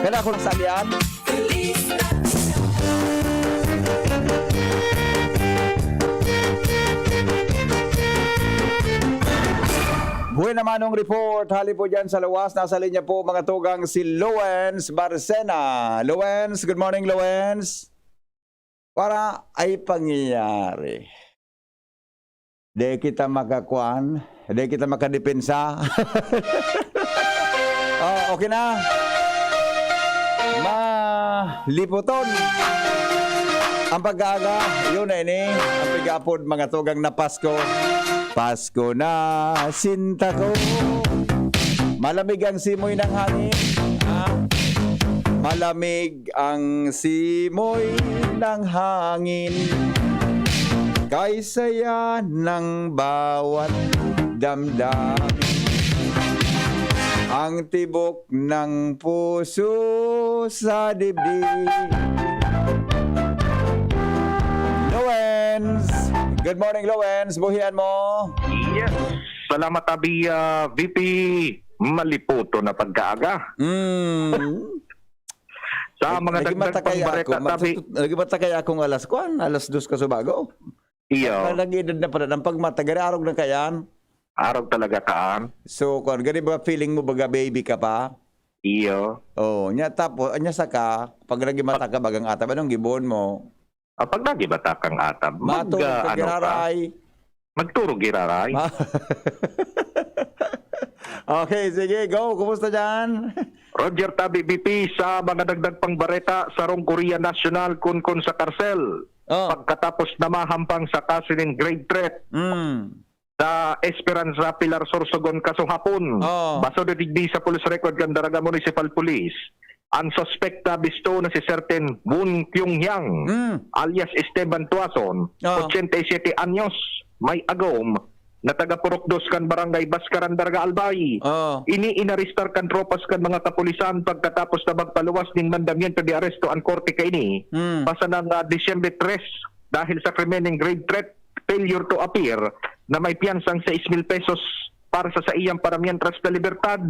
Kaya ako nagsalian. Buhay naman ang report. Hali po dyan sa luwas. Nasa linya po mga tugang si Lowens Barcena. Lowens, good morning Lowens. Para ay pangyayari. Di kita makakuan. Di kita makadepensa. Oh, okay na. Maliputon. Ang pag-aaga, yun na ini. Ang pag-aapod mga tugang na Pasko. Pasko na, sinta ko. Malamig ang simoy ng hangin. Malamig ang simoy ng hangin. Kay saya ng bawat damdamin. Ang tibok ng puso sa dibdib. Lowens! Good morning, Lowens. Buhian mo. Yes. Salamat, Abi, VP. Maliputo na pagkaaga. Sa mga dagdag pangbareta, Tabi. Nagmatakay akong alas 2 ka subago. Iyo. Nag-edad na pala ng pagmatagari, arog na kayan. Araw talaga kaan. So, kung gani ba feeling mo baga baby ka pa? Iyo. Oh, nya tapos, anya saka, pag nagimata ka bagang atab, anong gibon mo? Pag nagibata kang atab, Matulog ka giraray. Magturo giraray. Okay, sige, go. Kumusta dyan? Roger, Tabi, VP, sa mga dagdag pangbareta, sarong Korea National kun sa karsel. Oh. Pagkatapos na mahampang sa kaso ng grade threat. Sa Esperanza Pilar Sorsogon kasong hapon. Oh. Baso digdi sa police record kan Daraga Municipal Police. Ang suspekta bisto na si certain Woon Kyung-hyang alias Esteban Tuason, 87 anyos, may agom, na taga Purokdos kan Barangay Baskaran Daraga Albay. Ini-inaristar kan tropas kan mga kapulisan pagkatapos na magpaluwas ng mandamiento de aresto ang korte kaini. Pasa ng Disyembre 3 dahil sa krimen ng grade threat, failure to appear, na may piyansang 6,000 pesos para sa iyang paramientras na libertad.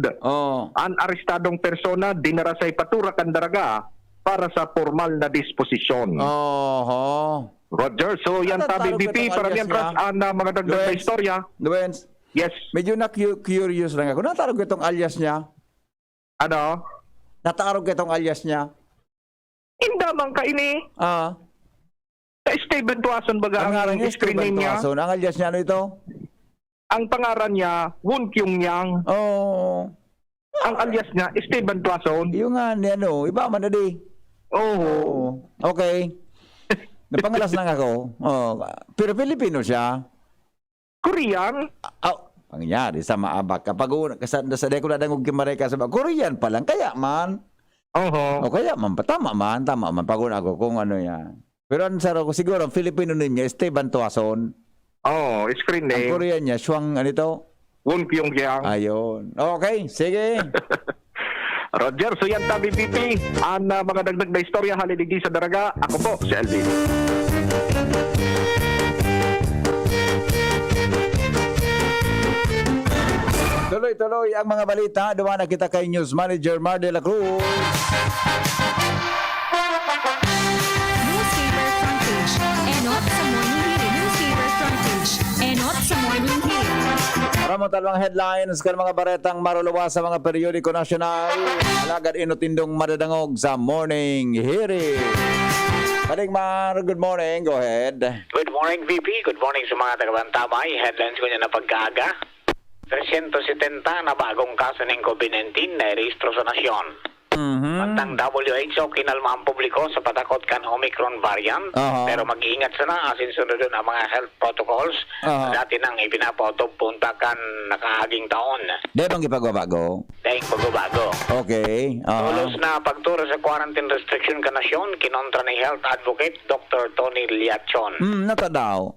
Ang arestadong persona dinara sa ipatura kan Daraga para sa formal na disposisyon. Roger, so yan Tabi BP, paramientras ang mga dagdag na istorya. Lowens, Yes. medyo na-curious lang ako. Natarog itong alias niya? Ano? Natarog itong alias niya? Indamang ka ini. Sa Esteban Tuason baga ang screen name niya. Ang alias niya ano ito? Ang pangaran niya, Woon Kyung-hyang. Ang alias niya, Esteban Tuason. Yung nga, ano, iba man na di. Okay. Napangalas lang ako. Pero Pilipino siya. Korean? Pangyari sa maabak. Kapag sa deko na dangog kimaray ka sa Korean pa lang. Kaya man. Kaya man. Tama man. Pagod ako kung ano yan. Pero ang saro ko siguro, ang Filipino niya, Esteban Tuason. Screen name. Ang Korean niya, Shuang, ano ito? Woon Kyung-hyang. Ayun. Okay, sige. Roger, so yan Tabi BP. Ang mga dagdag na istorya haliligi sa Daraga. Ako po, si Alvin. Tuloy-tuloy ang mga balita. Dumaan na kita kay News Manager Mar de la Cruz. Newspaper front page. Enot sa morning hearing. Newspaper front page. Enot sa morning hearing. Maraming talwang headlines kan mga baretang maruluwa sa mga periodiko nasyonal. Alagad inutindong madadangog sa morning hearing. Padigmar, good morning. Go ahead. Good morning, VP. Good morning sa mga taga-Bantamay. Headlines ko niya na pagkaaga. 370 na bagong kaso ng COVID-19 na rehistro sa nasyon. Pagtang WHO, kinalma ang publiko sa patakot kan Omicron variant. Pero mag-iingat sana asin sunodon ang mga health protocols na dati nang ipinapotob punta kan nakahaging taon. Di bang ipagbabago? Dahil pagbabago. Okay. Tulos na pagturo sa quarantine restriction ka nasyon, kinontra ni health advocate Dr. Tony Liachon. Nata daw.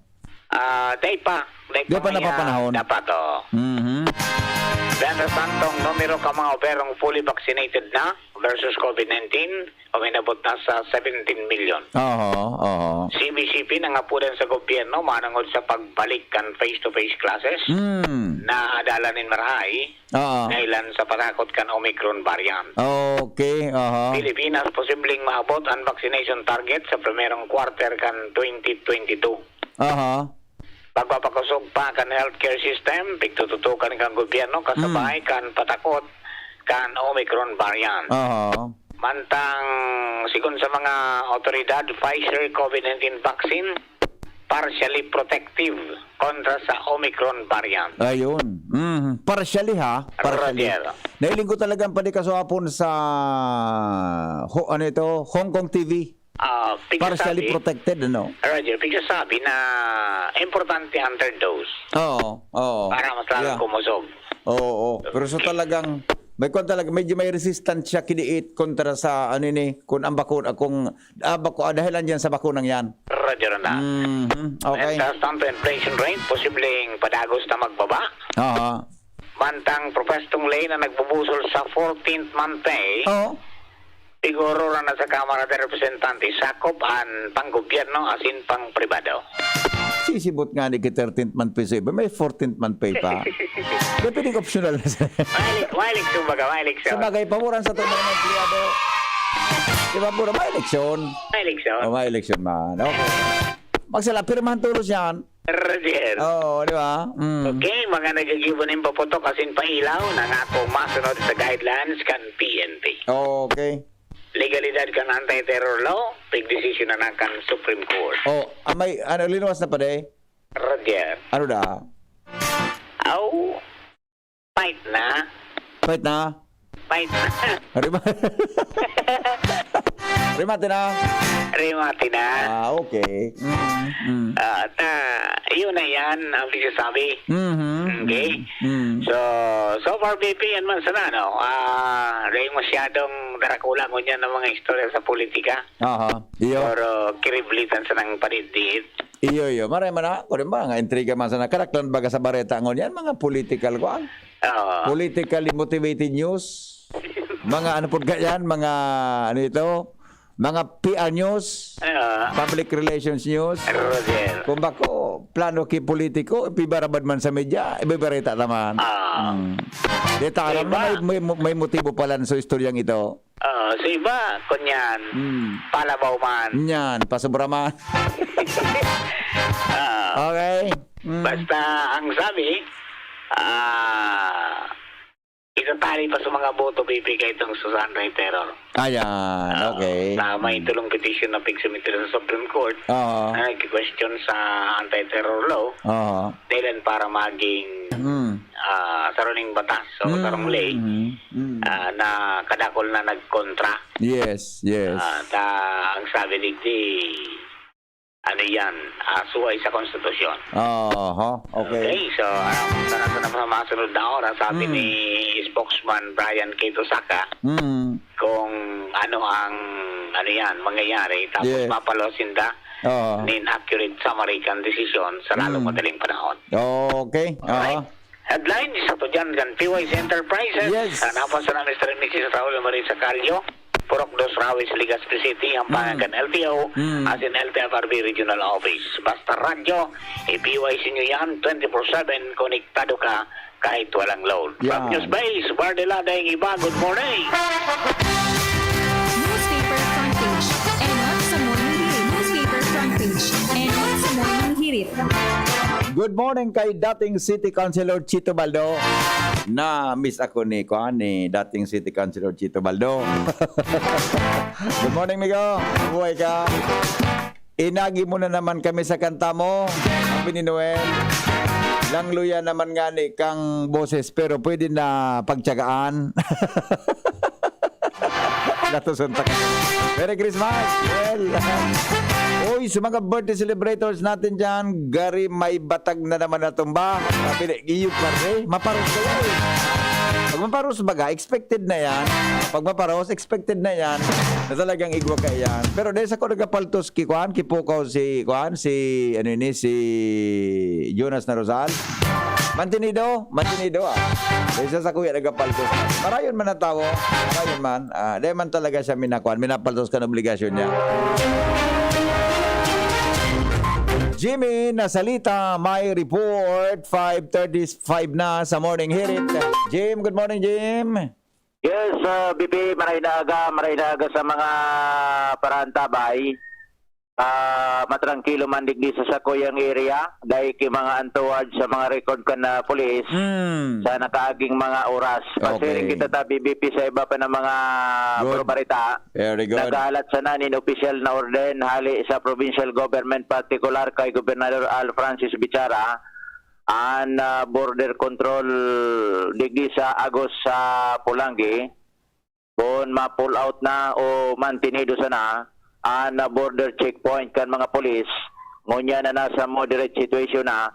Dahil pa. Di pa napapanahon. Dapat Mientras tanto, ang numero ka mga operong fully vaccinated na, versus COVID-19, uminabot na sa 17 million. CBCP nangapunan sa gobyerno manangod sa pagbalik kan face-to-face classes na adalanin marahay kailan sa patakot kan Omicron variant. Okay, Pilipinas posibleng maabot ang vaccination target sa primerong quarter kan 2022. Pagpapakusog pa kan healthcare system, pigtututukan kan gobyerno kasabay kan patakot kan Omicron variant. Mantang sigon sa mga otoridad, Pfizer COVID-19 vaccine partially protective kontra sa Omicron variant. Ayun. Partially ha? Partially. Roger. Nailing ko talagang padikaswapon sa Hong Kong TV. Partially protected, ano? Roger, sabi na importante ang third dose Oo. para mas lalong kumusog. Oo. Pero so talagang medyo may resistance siya kiniit kontra sa kung ang bakuna dahilan yan sa bakunang yan. Roger na. Okay. And taas ang inflation rate, posibleng padagos na magbaba. Mantang propestong lay na nagbubusol sa 14th month pay, siguro na nasa Kamara de Representantes, sakop ang panggobyerno asin pang pribado. Sisibot nga ni 13th month pay sa iba. May 14th month pay pa. May piling optional na siya. Maeleksyon baga, maeleksyon. Sabagay, paboran sa tunay ng empleyado. Diba, puro may eleksyon. Maeleksyon. May eleksyon man. Okay. Magsala, pirmahan tulos yan. Roger. Di ba? Okay, mga nagagibunin pa po to kasin pailaw na nga kung masunod sa guidelines kan PNP. Okay. Legalidad kan anti-terror law, big decision na ng kan Supreme Court. May, linuwas na pa de? Roger. Ano da? Fight na. Fight na? Fight na. Rimate na? Rimati na. Okay. At yun na yan ang sabi. Okay? So far, BP, yan man sana, no? Ray masyadong darakulang ko niyan ng mga istorya sa politika. Iyo. Pero kiriblitan sa nang panidit. Iyo. Maray man na. Kung ba, nga intriga man sana. Karaklan baga sa bareta ngon yan, mga political ko. Politically motivated news. Mga ano po yan, mga mga PR news, public relations news. Roger. Kung bako, plano ki politiko, ipibarabad man sa media, ibabarita naman. Dita ka naman, may motibo pala sa istoryang ito. So iba, kunyan, palabaw man. Yan, pasobra man. Okay. Basta ang sabi, itatali pa sa mga boto bibigay itong Susan Ray Terror. Ayan, okay. Na may tulong petition na pig-submit sa Supreme Court na nag-question sa anti-terror law dahil para maging saruning batas o sarong lay na kadakol na nagkontra. Yes. Ang sabi digdi, ano yan, suway sa konstitusyon. Okay. So, na masunod na oras, sabi ni spokesman Brian K. Tosaka, kung ano ang mangyayari, tapos mapalosinda ni inaccurate summary kan decision sa lalong madaling panahon. Okay. Alright? Headline, isa to dyan kan PYC Enterprises. Yes. Napasa na Mr. and Mrs. Raul Marisa Carrio. Purok dos Rawis, Legazpi City, ang pangagan LTO, as in LTFRB Regional Office. Basta radyo, i-PYC nyo yan, 24/7, konektado ka kahit walang load. From News Base, Bardela, Daing Iba, good morning! Newspaper front page. Enot sa morning hirit. Newspaper front page. Enot sa morning hirit. Good morning kay dating City Councilor Chito Baldo. Na-miss ako ni dating City Councilor Chito Baldo. Good morning, Migo. Buhay ka. Inagi mo na naman kami sa kanta mo, sabi ni Noel. Langluya naman nga ni kang boses, pero pwede na pagtyagaan. Natusunta ka. Merry Christmas. Well, uy, sa mga birthday celebrators natin dyan, gari may batag na naman na tumba. Iyog pa rin. Maparos kayo eh. Pag maparos baga, expected na yan. Pag maparos, expected na yan. Na talagang igwa ka yan. Pero dahil sa ko nagapaltos kipukaw si Jonas na Rosal. Mantinido ah. Isa sa kuya nagapaltos. Marayon man ang tao. Marayon man. Dahil man talaga siya minapaltos ka ng obligasyon niya. Jimmy Nasalita, may report. 5:35 na sa morning hirit. Jim, good morning Jim. Yes, BP, maray na aga sa mga parantabay. Matrangkilo man digdi sa Sakoyang area dahil kay mga antuwad sa mga record ka na pulis sa nakaaging mga oras. Pasiring kita ta BBP sa iba pa ng mga probarita. Very good. Nagalat sa nanin official na orden hali sa provincial government particular kay Gobernador Al Francis Bichara an border control digdi sa Agos sa Pulangi kung ma-pull out na o mantinido sana na border checkpoint kan mga polis ngunya na nasa moderate situation na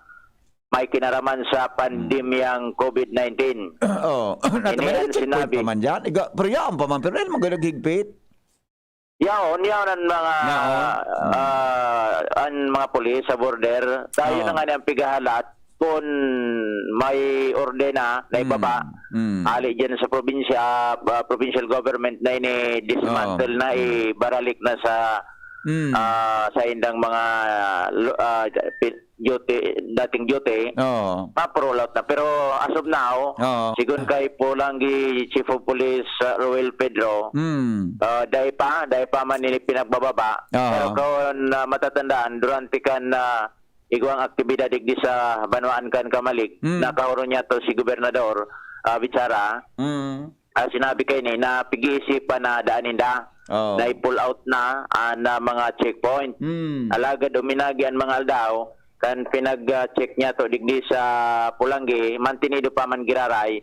may kinaraman sa pandemyang COVID-19. Natamayan checkpoint pa man dyan. Pero yan pa man. Pero yan magandang higpit. Yaon ang mga mga polis sa border. Tayo na nga niyang pigahalat kung may ordena na ibaba ali dyan sa probinsya, provincial government na ini-dismantle na ibaralik na sa indang mga dating duty ma-roll out na. Pero as of now sigun kay Pulangi Chief of Police Roel Pedro dahil pa man nila pinagbababa. Pero kung matatandaan durante kan igwang aktibidad digdi sa Banwaan kan Kamalik nakauro niya to si Gobernador Bichara sinabi kay ni na pig-iisipan na daaninda na i-pull out na mga checkpoint alagad uminagi ang mga aldaw kan pinag-check niya to digdi sa Pulangi mantinido pa man giraray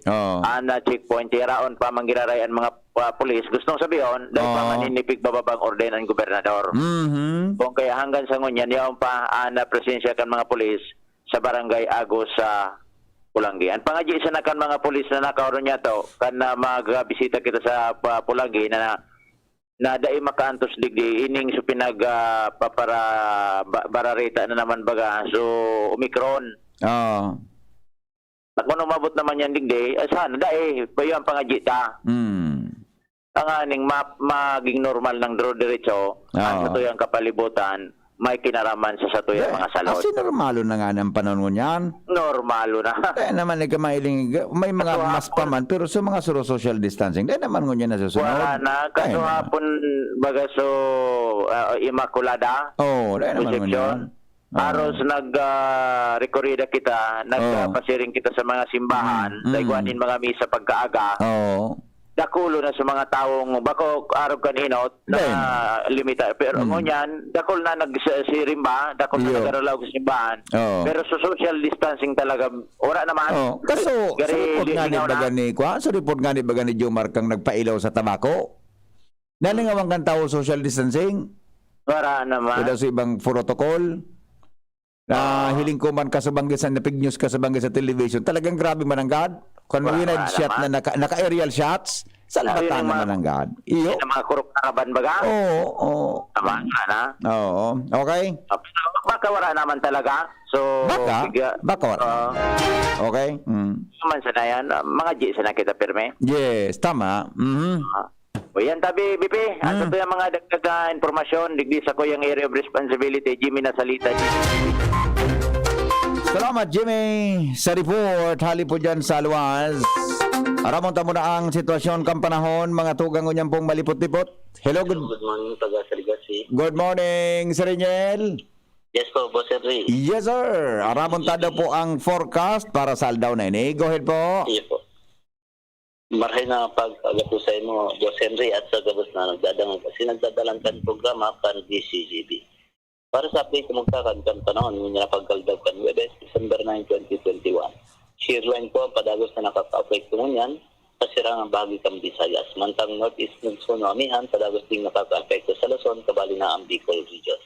checkpoint tiraon pa man giraray ang mga pulis gustong sabihin dahil pa man inipig bababang orden ang gobernador kung kaya hanggang sa ngunyan yaon pa na presensya kan mga pulis sa barangay Agos sa Pulangi. Ang pangadya isa na kan mga pulis na nakaroon niya to kan magbisita kita sa Pulangi na dai makaantos digdi ining so pinag bararita na naman baga so Omicron. Kung umabot naman yan digdi sana dai bayo ang pangadya ta. Ang aning maging normal ng diretso ang satuyang kapalibutan may kinaraman sa satuyang mga salot. Kasi normalo na nga ng panahon niyan. Normalo na. Kaya naman may mga mas pa man pero sa mga social distancing dahil naman ngunyan na susunod. Wala na. Kaso hapon baga so Immaculada. Dahil naman ngunyan. Aros nag-rekorida kita, nagpasiring kita sa mga simbahan, daigwanin mga misa pagkaaga. Dakulo na sa mga taong bako araw kanino na limita pero ngunyan dakol na nagsirimba dakol na nagaralaw sa simbahan pero sa social distancing talaga ora naman kaso sa report nga ni baga ni Jomar kang nagpailaw sa tabako nalingawang kang tao social distancing ora naman wala sa ibang protocol hiling ko man kasabanggit sa napig news kasabanggit sa television talagang grabe mananggad kung winad shot na naka-aerial shots, salbatan naman ang God. Iyo. Yung mga kurok na raban baga? Oo. Tama na. Oo. Okay. Baka wala naman talaga. So, baka wala. Okay. Naman sana yan. Mga G sana kita pirme. Yes, tama. O yan tabi, BP. Ano to yung mga dagdag informasyon? Digdi sa ko yung area of responsibility. Jimmy Nasalita. Salamat Jimmy sa report. Hali po dyan sa Luwas. Aramon tamo na ang sitwasyon kang panahon. Mga tugang unyang pong malipot-lipot. Hello, good morning, taga Sarigasi. Good morning, Sir Reniel. Yes po, Boss Henry. Yes, sir. Aramon tada po ang forecast para sa aldaw na ini. Go ahead po. Iya po. Marhay na pag-agapo sa imo, Boss Henry, at sa gabos na nagdadangan kasi nagdadalang kan programa kan DCGB. Para sa update sa magkakan kan panahon, ngunit na pagkaldaw kan Webes, December 9, 2021. Shear line po ang padagos na nakaka-affect ko ngunyan sa sirangang bahagi kang Visayas. Mantang Northeast Luzon, Amihan, padagos ding nakaka-affect sa Luzon, kabali na ang Bicol region.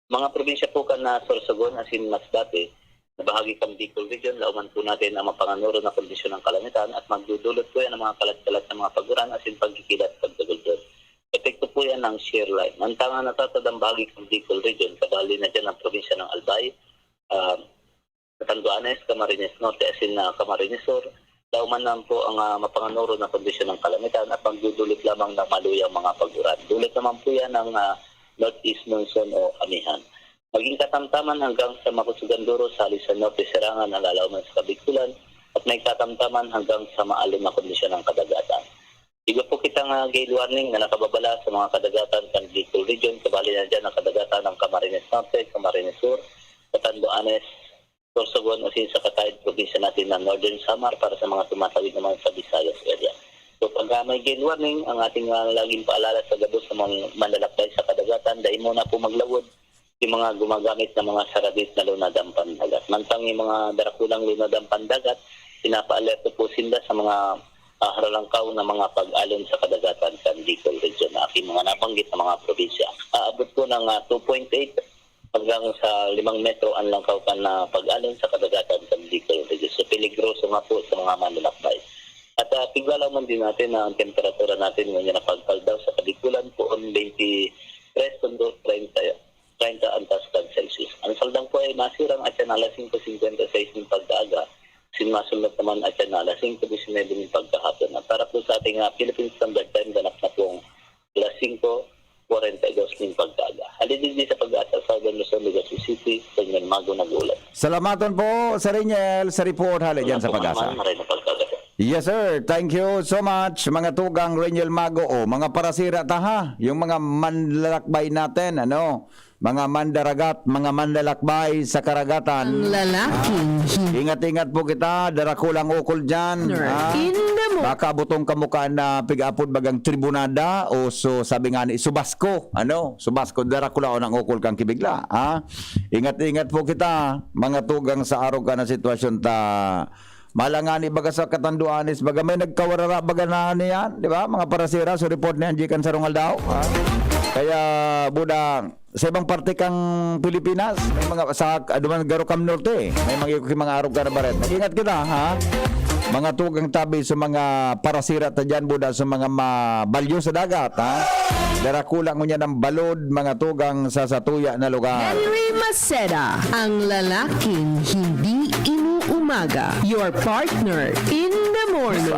Mga probinsya po kan na Sorsogon, asin Masbate, na bahagi kang Bicol region, lauman po natin ang mapanganuro na kondisyon ng kalamitan at magdudulot po yan ang mga kalat-kalat ng mga paguran asin pagkikilat at pagdagulod. Epekto po yan ng shear line. Mantangan natatadang bahagi ng Bicol region, kabali na dyan ang probinsya ng Albay, Catanduanes, Camarines Norte, asin na Camarines Sur. Dauman lang po ang mapanganuro na kondisyon ng kalamitan at magdudulot lamang ng maluyang mga paguran. Dulot naman po yan ng northeast monsoon o amihan. Maging katamtaman hanggang sa Makusuganduro sa Alisan Norte, Serangan, ang lalaman sa Kabikulan at may katamtaman hanggang sa maalim na kondisyon ng kadagatan. Iba po kitang gale warning na nakababala sa mga kadagatan ng Bicol Region, kabali na dyan ang kadagatan ng Camarines Norte, Camarines Sur, Catanduanes, Sorsogon o sa katahid probinsya natin ng Northern Samar para sa mga tumatawid naman sa Visayas area. So pag may gale warning, ang ating laging paalala sa gabos sa mga manlalakbay sa kadagatan, dahil muna po maglawod yung mga gumagamit ng mga sarabit na lunadang pandagat. Mantang yung mga darakulang lunadang pandagat, pinapa-alerto po sila sa mga haralangkaw na mga pag-alon sa kadagatan sa Bicol Region na aking mga nabanggit na mga probinsya. Aabot po ng 2.8 hanggang sa 5 metro ang langkawkan na pag-alon sa kadagatan sa Bicol Region. So peligroso nga po sa mga manlalakbay. At tigalaw man din natin na ang temperatura natin ngayon na pagkaldaw sa Kabikulan po on 23 hanggang 30 antaskan Celsius. Ang saldang po ay masirang at yan alas 5:56 ng pagdaaga. Sinmasunod naman at yan alas 5:19 ng pagkahapon. At para po sa ating Philippine Standard Time, ganap na pong alas 5:42 ng pagdaaga. Halidin sa pag-asa sa Southern Luzon, Legazpi City, Tanyan Mago, nag-uulan. Salamatan po, Sir Reniel, sa report hali dyan sa Pag-asa. Maray na pagkagasa. Yes sir, thank you so much mga tugang Reniel Mago o mga parasira ta ha, yung mga manlalakbay natin mga mandaragat, mga manlalakbay sa karagatan. Ang lalaking Ingat-ingat po kita, darakulang ukol dyan. in the mood. Baka butong kamukha na pig-apod bagang tribunada o so sabi nga ni Subasko, Subasko darakula o ng ukol kang kibigla. Ingat-ingat po kita mga tugang sa araw ka na sitwasyon ta. Malangani baga sa Catanduanes, baga may nagkawarara baga na niyan, di ba? Mga parasira, so report ni Anjikan Sarungal daw. Kaya budang sa ibang parte kang Pilipinas, may mga sa aduman Garocam Norte, may mga araw ka na baret. Mag-ingat kita ha. Mga tugang tabi sa mga parasira ta dyan buda sa mga balyo sa dagat ha. Darakulang niya ng balod mga tugang sa satuya na lugar. Henry Maceda, ang lalaking hindi inuumaga. Your partner in the morning.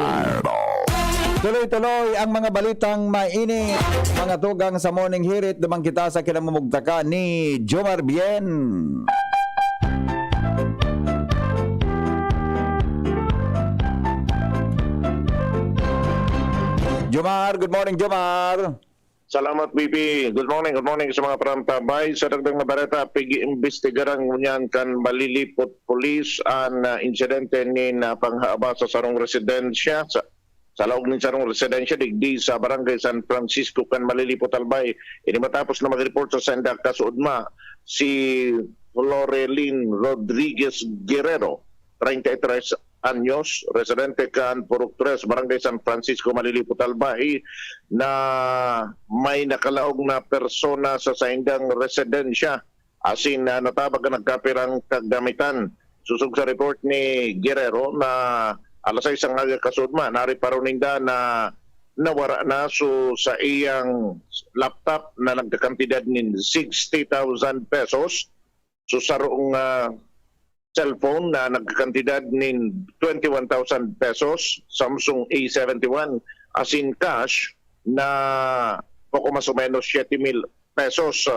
Tuloy-tuloy ang mga balitang mainit. Mga tugang sa Morning Hirit, dumang kita sa kinamumugtaka ni Jomar Bien. Jomar, good morning Jomar. Salamat, BP. Good morning sa mga paramtabay. Sa dagdag na bareta, pigi-imbestigarang ngunyan kan malilipot polis ang insidente ni na panghaba sa sarong residensya. Sa laog ng sarong residensya, digdi sa barangay San Francisco kan malilipot albay. Ini matapos na mag-report sa Sendak Kasuudma si Floreline Rodriguez Guerrero, 33 anyos, residente kan Purok 3, Barangay San Francisco, Malilipot, Albay, na may nakalaog na persona sa saindang residensya asin na natabag ang nagkapirang kagamitan. Susog sa report ni Guerrero na alas 6 ang kasudma, nariparuninda na nawara na so sa iyang laptop na nagkakantidad ng 60,000 pesos. So sa roong cellphone na nagkakantidad ng 21,000 pesos, Samsung A71, as in cash na poko mas o menos 7,000 pesos.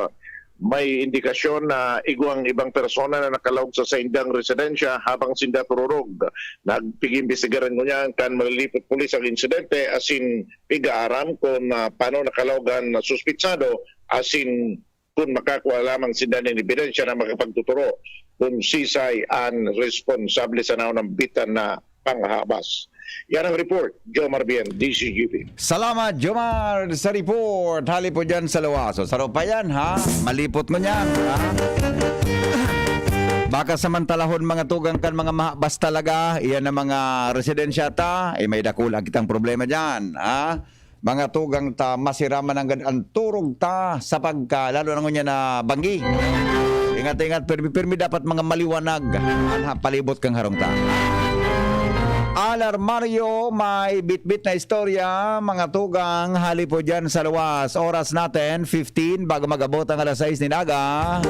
May indikasyon na iguang ibang persona na nakalawag sa saindang residensya habang sinda tururog. Nagpig-imbestigaran ko niya kan malilipot pulis ang insidente as in pig-aaram kung paano nakalawagan na suspitsado as in kung makakuha lamang sinda ng ebidensya na makapagtuturo kung sisay ang responsable sa naon ng bitan na panghabas. Yan ang report, Jomar Bien, DCGP. Salamat Jomar sa report. Hali po dyan sa Luwaso. Saro pa yan ha. Malipot mo yan ha. Baka samantalahon mga tugang kan mga mahabas talaga. Iyan ang mga residensya ta. May dakula kitang problema dyan ha. Mga tugang ta masiraman ang turog ta sa pagka lalo na ngunya na banggi. Ingat-ingat, pirmi dapat mga maliwanag. Anha, palibot kang harong ta. Alarmario, may bit-bit na istorya. Mga tugang, hali po dyan sa luwas. Oras natin, 15, bago magabot ang alas 6 ni Naga.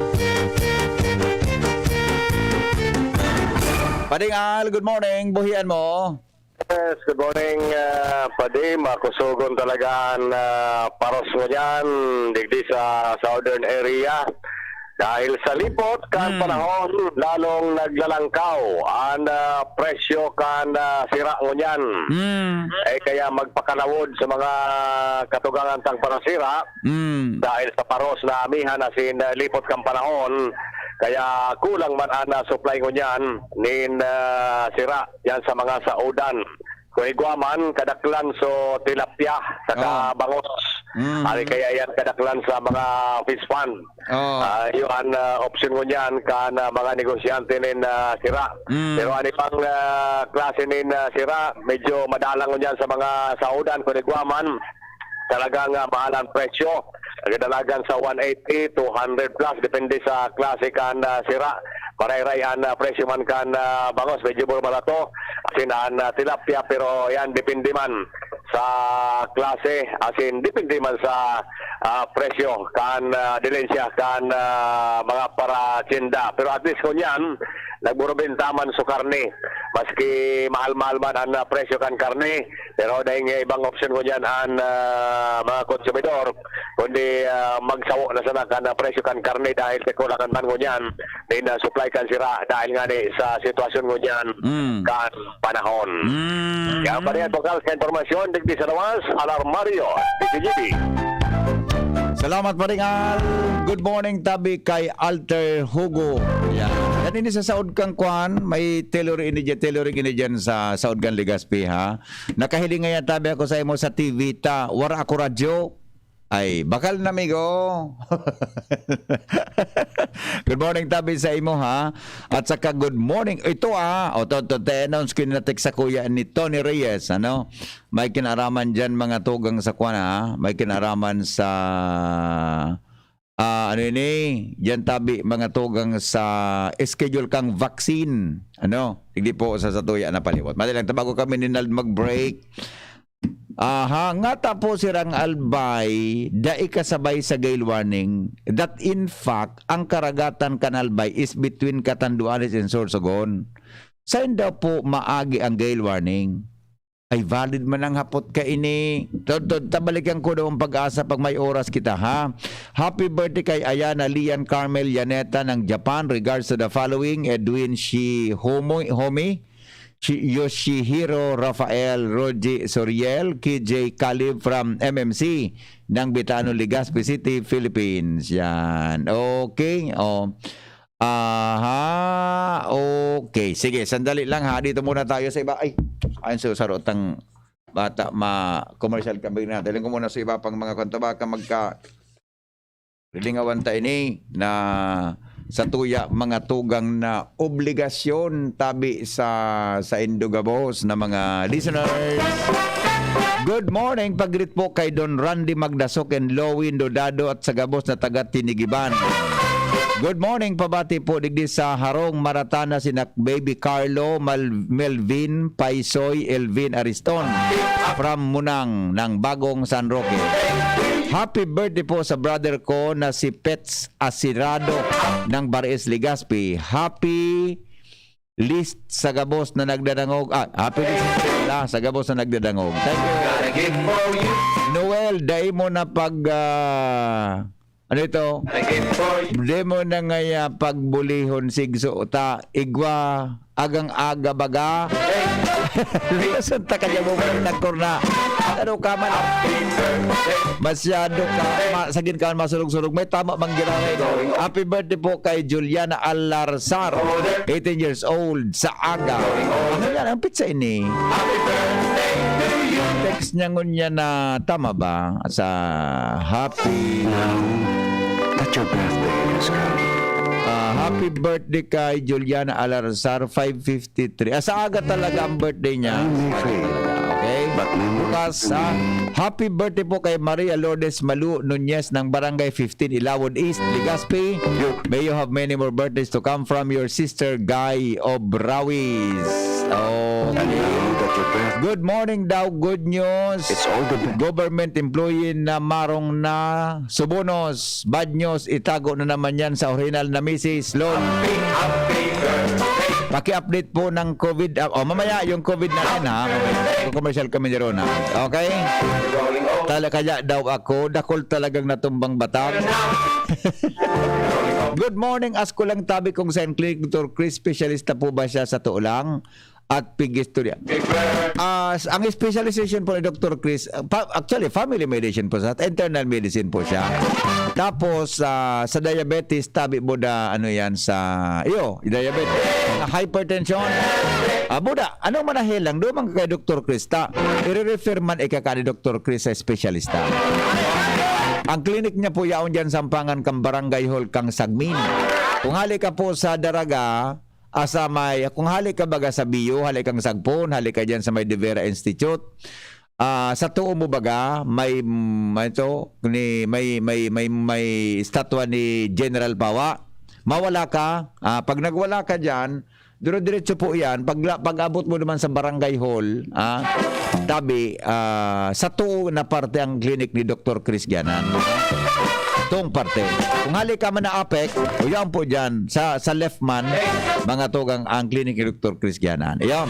Padingal, good morning. Buhian mo. Yes, good morning, Padim. Kusugon talagaan paros mo dyan, digdi sa southern area. Dahil sa lipot kan panahon, lalong naglalangkaw ang presyo kan sira mo dyan. Kaya magpakalawod sa mga katugangan tang panasira dahil sa paros na amihan asin lipot kan panahon. Kaya kulang man ang supply ko niyan nin sira yan sa mga saudan. Kung iguaman, kadaklan so tilapia saka bangos. Ari kaya yan kadaklan sa mga fish fund. Yung option ko niyan kan mga negosyante nin sira. Pero ani pang klase nin sira, medyo madalang ko niyan sa mga saudan. Kung iguaman, talagang mahal ang presyo. Nagdalagan sa 180 to 100 plus depende sa klase kan sira. Paray-rayan presyo man kan bangos medyo barato. Asin tilapia pero yan depende man sa klase. Asin depende man sa presyo kan dilensya kan mga para tinda. Pero at least kung yan nagburobenta man sa karne. Maski mahal-mahal man ang presyo kan karne. Pero dahil ibang option ko dyan ang mga konsumidor. Kundi magsawo na sana kan presyo kan karne dahil kekulangan man ko dyan. Din supply kan sira dahil nga ni sa sitwasyon ko dyan kan panahon. Kaya pa rin lokal sa informasyon, digdi sa lawas, Alarmario, DCGB. Salamat Padingal. Good morning tabi kay Alter Hugo. Yan ini sa Saud kang kwan, may tailoring ini dyan sa Saud kang Legazpi ha. Nakahiling ngayon tabi ako sa imo sa TV ta, wara ako radyo. Ay, bakal na migo. Good morning tabi sa imo ha. At saka good morning. Ito te-announce ko na sa kuya ni Tony Reyes. Ano? May kinaraman dyan mga tugang sa kwan ha. May kinaraman sa dyan tabi mga tugang sa schedule kang vaccine. Ano? Hindi po sa satuya na paliwat. Madalang tabago kami ni Nald mag-break. Nga tapo sirang albay dai kasabay sa gale warning that in fact ang karagatan kan albay is between Catanduanes and Sorsogon. Saan daw po maagi ang gale warning? Ay valid man ang hapot ka ini. Tabalikan ko daw ang pag-asa pag may oras kita ha. Happy birthday kay Ayana Lian Carmel Yaneta ng Japan. Regards to the following: Edwin Homi, Yoshihiro Rafael Roji Soriel, KJ Calib from MMC ng Bitano, Legazpi City, Philippines. Yan. Okay. Okay. Sige, sandali lang ha. Dito muna tayo sa iba. Ay, ayun sa sarotang bata ma-commercial kami na. Daling ko muna sa iba pang mga kanta baka lilingawan tayo ni na sa tuya mga tugang na obligasyon tabi sa Indogabos na mga listeners. Good morning, pagrit po kay Don Randy Magdasok and Lowin Dodado at sa Gabos na taga Tinigiban. Good morning, pabati po digdi sa Harong Maratana sinak Baby Carlo, Melvin, Paisoy, Elvin Ariston from Munang ng Bagong San Roque. Happy birthday po sa brother ko na si Pets Asirado ng Bares, Legazpi. Happy list sa Gabos na nagdadangog. Happy list sa Gabos na nagdadangog. Thank you. Noel, dahil mo na pag ano ito? Di mo na ngaya pagbulihon sigso ta igwa agang aga baga. Santa ka mo nagkorna. Ano ka man? Masyado ka sagin ka masulog-sulog. May tama bang ginawin ko? Happy birthday po kay Juliana Alarzar, 18 years old sa aga. Ano yan ang pizza ini? Happy birthday to you. Text niya ngunya na tama ba sa happy That your birthday has come. Happy birthday kay Juliana Alarzar, 5:53. Sa aga talaga ang birthday niya. Okay? Bukas, happy birthday po kay Maria Lourdes Malu Nunez ng Barangay 15, Ilawod East, Legazpi. May you have many more birthdays to come from your sister Guy Obrawis. Good morning daw, good news. It's all the best. Government employee na marong na subonos. Bad news, itago na naman yan sa original na Mrs. Lord. Happy birthday Paki-update po ng COVID. Mamaya yung COVID na rin ha. Commercial kami ni Rona. Okay? Kaya daw ako, dakol talagang natumbang batang. Good morning. Ask ko lang tabi kung saan clinic Dr. Chris, specialista po ba siya sa tulang at pig-istorya? Ang specialization po ni Dr. Chris, actually family medicine po siya, internal medicine po siya. Tapos sa diabetes, tabi mo da ano yan sa diabetes, hypertension. Buda, anong manahilang do man kay Dr. Chris ta? I-refer man ika ka ni Dr. Chris sa specialista. Ang klinik niya po yaon dyan Sampangan kang Barangay Hall kang Sagmin. Kung hali ka po sa Daraga, kung hali ka baga sa Bio, hali kang Sagpon, hali ka dyan sa may De Vera Institute. Sa tuo mo baga, may statwa ni General Pawa. Mawala ka, pag nagwala ka dyan, diretso po yan. Pag abot mo naman sa Barangay Hall, tabi, sa tuo na parte ang clinic ni Dr. Chris Gianan. Tong parte. Kung hali ka man na apek, o yan po dyan, sa left man, mga tugang ang clinic ni Dr. Chris Gianan. Ayan.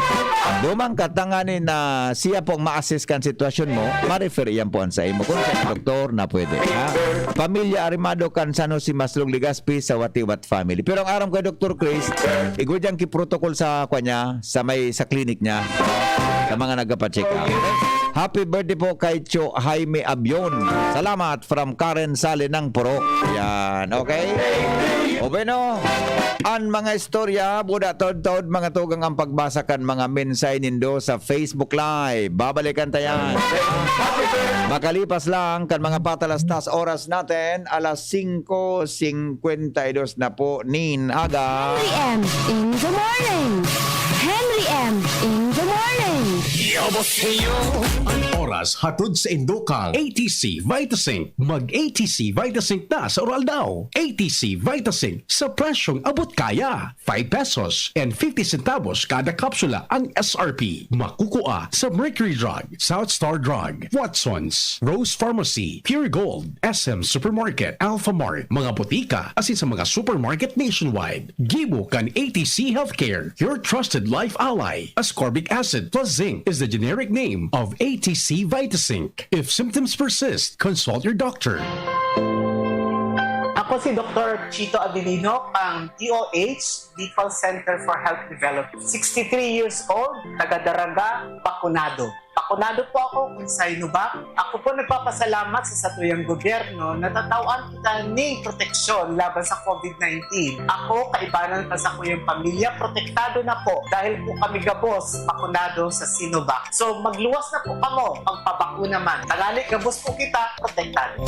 Dumang katanganin na siya pong ma-assess kan sitwasyon mo, ma-refer yan po sa imo. Kung sa doktor na pwede. Pamilya Arimado kan San Jose Maslong Ligaspi sa Watiwat family. Pero ang aram kay Dr. Chris, igudyan ki protocol sa kanya, sa clinic niya, sa mga nagpa-check out. Happy birthday po kay Cho Jaime Abion. Salamat from Karen Sale ng Puro. Yan, okay? O bueno, ang mga istorya, buda tod-tod, mga tugang ang pagbasakan, mga mensahe nindo sa Facebook Live. Babalikan tayan. Makalipas lang kan mga patalastas oras natin, alas 5:52 na po nin aga. Henry M. in the morning. Henry M. in the morning. Ang oras hatod sa Indokang ATC Vitasync. Mag-ATC Vitasync na sa oral daw. ATC Vitasync sa presyong abot kaya. 5 pesos and 50 centavos kada kapsula ang SRP. Makukuha sa Mercury Drug, South Star Drug, Watson's, Rose Pharmacy, Pure Gold, SM Supermarket, Alphamart, mga botika, asin sa mga supermarket nationwide. Gibo kan ATC Healthcare, your trusted life ally. Ascorbic acid plus zinc is the generic name of ATC Vitasync. If symptoms persist, consult your doctor. Ako si Dr. Chito Adelino, ang DOH, Bicol Center for Health Development. 63 years old, taga-Daraga, bakunado. Bakunado po ako kung sa Sinovac. Ako po nagpapasalamat sa satuyang gobyerno na tatawaan kita ng proteksyon laban sa COVID-19. Ako, kaibanan pa sa kuyang pamilya, protektado na po dahil po kami gabos bakunado sa Sinovac. So magluwas na po kamo pagpabakuna man. Tangali gabos po kita, protektado.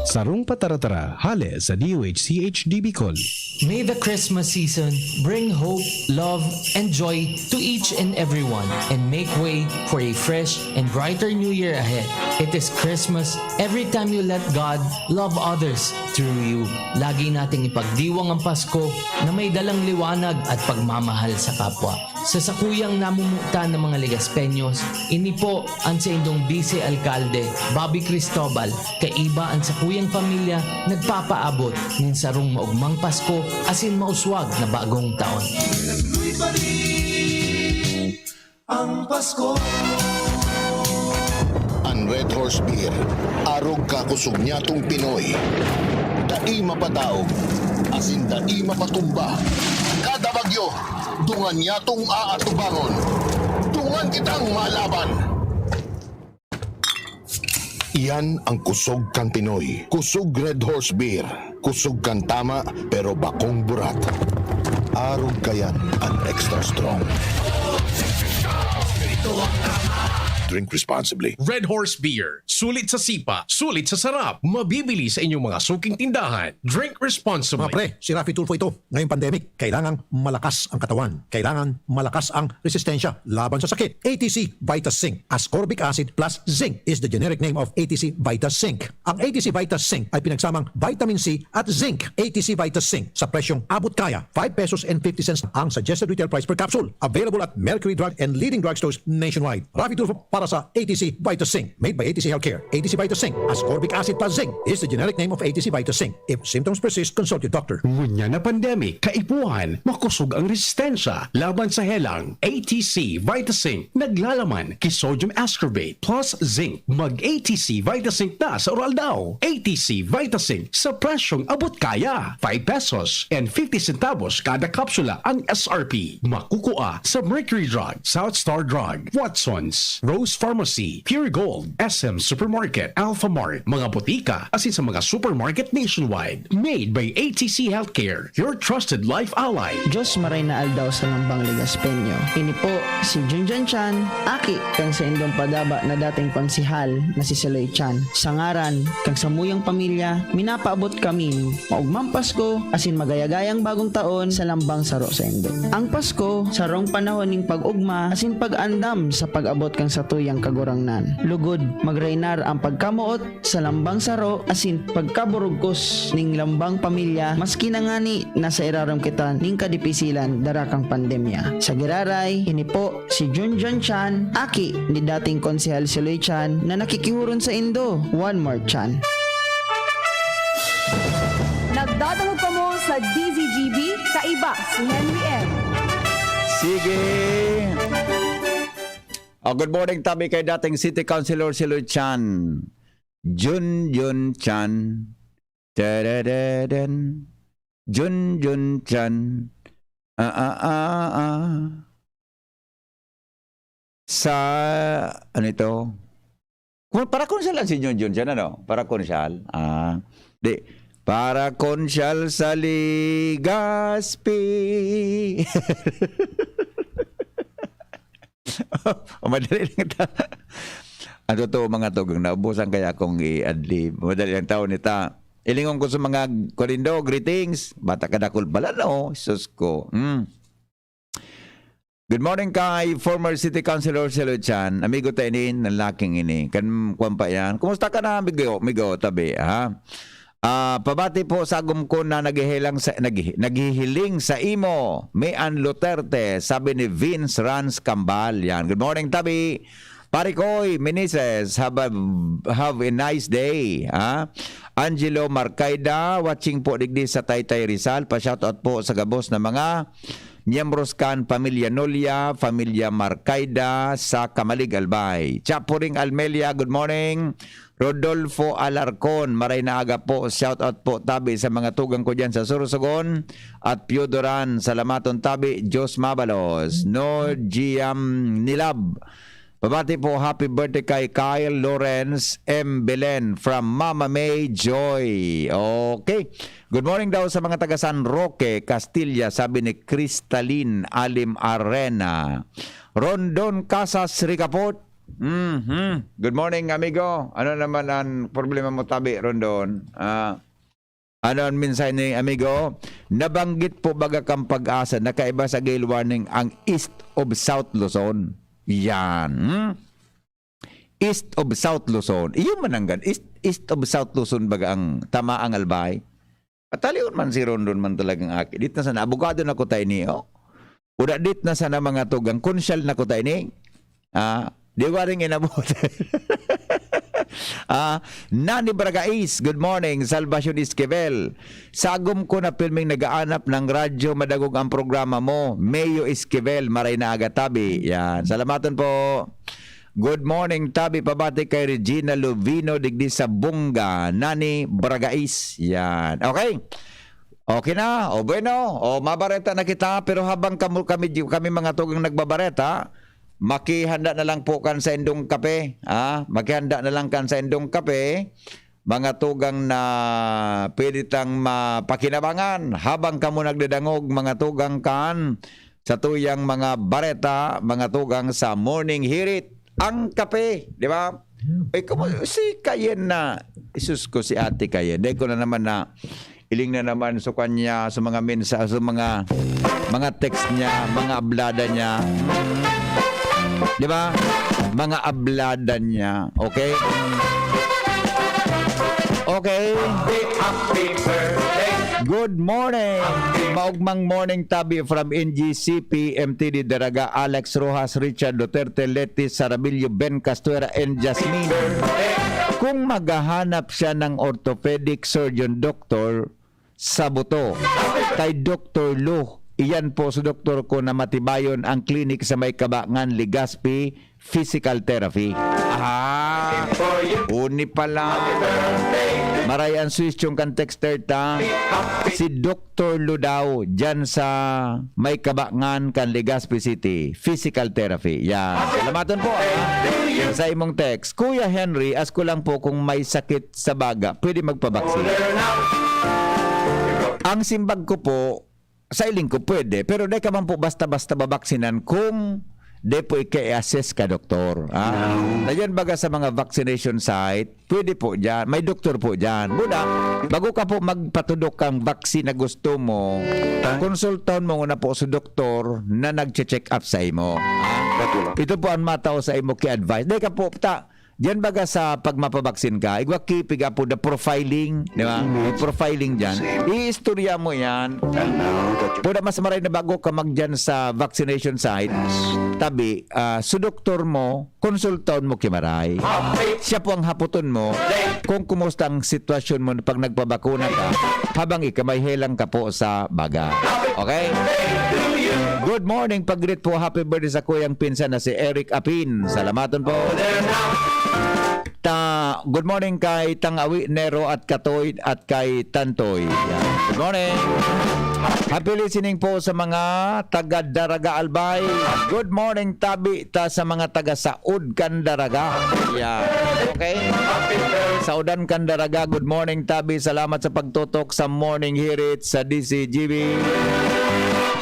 Sarong pataratara, hale sa DOH-CHD Bicol. May the Christmas season bring hope, love, and joy to each and everyone and make way for a fresh and brighter new year ahead. It is Christmas every time you let God love others through you. Lagi nating ipagdiwang ang Pasko na may dalang liwanag at pagmamahal sa kapwa. Sa sakuyang namumuta ng mga Legaspeños, ini po ang sa indong Vice Alcalde, Bobby Cristobal, kaiba ang sakuyang pamilya nagpapaabot ng sarong maugmang Pasko asin mauswag na bagong taon. Ang Pasko. Ang Red Horse Beer, arog kakusog niya tong Pinoy. Dai mapadaog, asin dai mapatumba. Kada bagyo, dungan niya tong aatubangon. Dungan kitang malaban. Iyan ang kusog kang Pinoy. Kusog Red Horse Beer. Kusog kang tama pero bakong burat. Arog kayan ang extra strong. Drink responsibly. Red Horse Beer. Sulit sa sipa, sulit sa sarap. Mabibili sa inyong mga suking tindahan. Drink responsibly. Mga pre, si Rafi Tulfo ito. Ngayong pandemic, kailangang malakas ang katawan. Kailangan malakas ang resistensya laban sa sakit. ATC Vitasync. Ascorbic acid plus zinc is the generic name of ATC Vitasync. Ang ATC Vitasync ay pinagsamang vitamin C at zinc. ATC Vitasync sa presyong abot kaya. 5 pesos and 50 cents ang suggested retail price per capsule. Available at Mercury Drug and leading drugstores nationwide. Rafi Tulfo para para sa ATC VitaSync. Made by ATC Healthcare. ATC VitaSync, ascorbic acid plus zinc, is the generic name of ATC VitaSync. If symptoms persist, consult your doctor. Ngunya na pandemic, kaipuhan, makusog ang resistensya laban sa helang. ATC VitaSync, naglalaman kay sodium ascorbate plus zinc. Mag-ATC VitaSync na sa oral daw. ATC VitaSync sa presyong abot kaya. 5 pesos and 50 centavos kada kapsula ang SRP. Makukuha sa Mercury Drug, South Star Drug, Watson's, Rose Pharmacy, Pure Gold, SM Supermarket, Alpha Mart, mga botika, asin sa mga supermarket nationwide. Made by ATC Healthcare, your trusted life ally. Diyos maray na aldaw sa lambang Ligaspenyo. Ini po si Junjun Chan, aki kang sa indong padaba na dating konsihal na si Siloy Chan. Sa ngaran, kang sa muyang pamilya, minapaabot kami maugmang Pasko asin magayagayang bagong taon sa lambang saro sa indo. Ang Pasko, sarong panahon ning pag-ugma asin pag-andam sa pag-abot kang sa tuyang kagurangnan. Lugod, magrainar ang pagkamuot sa lambang saro asin pagkaburugkos ning lambang pamilya maski na ngani nasa iraram kita ning kadipisilan darakang pandemya. Sa Giraray, ini po si Junjun Chan, aki ni dating konsehal Siloy Chan na nakikihuron sa Indo. One more Chan. Nagdadangog pa mo sa DZGB, kaiba si Henry M. Sige. Good morning, tabi kay dating City Councilor Siloy Chan. Junjun Chan. Tadadadan. Junjun Chan. Sa ano ito? Para konsyal lang si Junjun Chan, ano? Para konsyal. Para konsyal sa Ligaspi. Madali lang ito. Ano to mga tugang naubusan kaya akong i-adlib. Madali lang taon nita. Ilingon ko sa mga Korindo, greetings. Bata kadakol bala no, sus ko. Good morning kay former City Councilor Siloy Chan. Amigo tayo ng laking ini. Kuwan pa yan. Kumusta ka na, amigo, tabi, ha? Pabati po sa agum ko na naghihiling sa imo, Mian Luterte, sabi ni Vince Rans Cambal. Yan. Good morning, tabi. Parikoy, Minises, have a nice day. Ha? Angelo Marcaida, watching po digdi sa Taytay Rizal. Pa-shoutout po sa gabos na mga miyembros kan Pamilya Nolia, Pamilya Marcaida sa Kamalig Albay. Chapuring Almelia, good morning. Rodolfo Alarcon, maray na aga po. Shoutout po tabi sa mga tugang ko dyan sa Surusugon. At Piodoran, salamaton tabi. Diyos Mabalos. No Giam Nilab. Pabati po, happy birthday kay Kyle Lawrence M. Belen from Mama May Joy. Okay. Good morning daw sa mga taga San Roque, Castilla, sabi ni Crystalline Alim Arena. Rondon Casas Ricaport. Good morning, amigo. Ano naman ang problema mo, tabi, Rondon? Ano ang mensahe ni amigo? Nabanggit po baga kang pag-asa na kaiba sa gale warning ang East of South Luzon. Yan. East of South Luzon. Iyon mananggan. East of South Luzon baga ang tama ang albay. Patalion man si Rondon man talagang aki. Dit na sana. Abogado na ko tayo ni. Uda dit na sana mga tugang. Konsyal na ko tayo ni. Di ko rin inabot. Nani Bragais, good morning. Salvacion Esquivel. Sagom ko na filming nagaanap ng radyo madagog ang programa mo. Mayo Esquivel, maray na aga tabi. Yan. Salamatan po. Good morning, tabi. Pabati kay Regina Lovino, digdi sa Bunga. Nani Bragais. Yan. Okay. Okay na. O bueno. O mabareta na kita. Pero habang kami mga tugang nagbabareta, makihanda na lang po kan sa indong kape. Makihanda na lang kan sa indong kape. Mga tugang na pwede tang mapakinabangan habang kamo nagdadangog mga tugang kan sa tuyang mga bareta, mga tugang sa morning hirit. Ang kape, di ba? Si Kayen na, isus ko si ate Kayen. Dahil ko na naman na iling na naman sa kanya, sa mga mensahe, sa mga text niya, mga ablada niya. Di ba? Mga ablada niya. Okay? Okay. Happy birthday. Good morning! Maugmang morning tabi from NGCP, MTD Daraga, Alex Rojas, Richard Duterte, Letis, Sarabillo, Ben Castuera, and Jasmine. Kung maghahanap siya ng orthopedic surgeon doctor sa buto, kay Dr. Lu, iyan po sa doktor ko na matibayon ang klinik sa may Kabangan, Legazpi, physical therapy. Aha! Uni pala. Marayan Swiss yung kan texter ta. Si Dr. Lu daw dyan sa may Kabangan kan Legazpi City. Physical therapy. Yan. Salamaton po. Sa imong text. Kuya Henry, ask ko lang po kung may sakit sa baga, pwede magpabaksin. Ang simbag ko po, sa iling ko pwede, pero di ka man po basta-basta babaksinan kung di po i-assess ka, doktor. Dayan baga sa mga vaccination site, pwede po dyan. May doktor po dyan. Muna, bago ka po magpatudok kang vaccine na gusto mo, konsultahan mo na po sa doktor na nag-check up sa imo. Ito po ang matao sa imo ki-advise. Di ka po, diyan baga sa pagmapabaksin ka, igwaki piga po the profiling, di ba? Profiling dyan. I-istorya mo yan. Puda mas maray na bago ka magdyan sa vaccination site, tabi, sa doktor mo, konsultaon mo kimaray. Siya po ang haputon mo kung kumusta ang sitwasyon mo pag nagpabakuna ka, habang ikamay helang ka po sa baga. Okay? Good morning, pag-greet po, happy birthday sa kuyang pinsan na si Eric Apin. Salamaton po. Good morning kay Tangawi, Nero at Katoy at kay Tantoy. Yan. Good morning. Happy listening po sa mga taga Daraga Albay. Good morning tabi ta sa mga taga Saud Candaraga. Yan. Okay? Saudan Candaraga, good morning tabi. Salamat sa pagtutok sa morning hirit sa DCGB.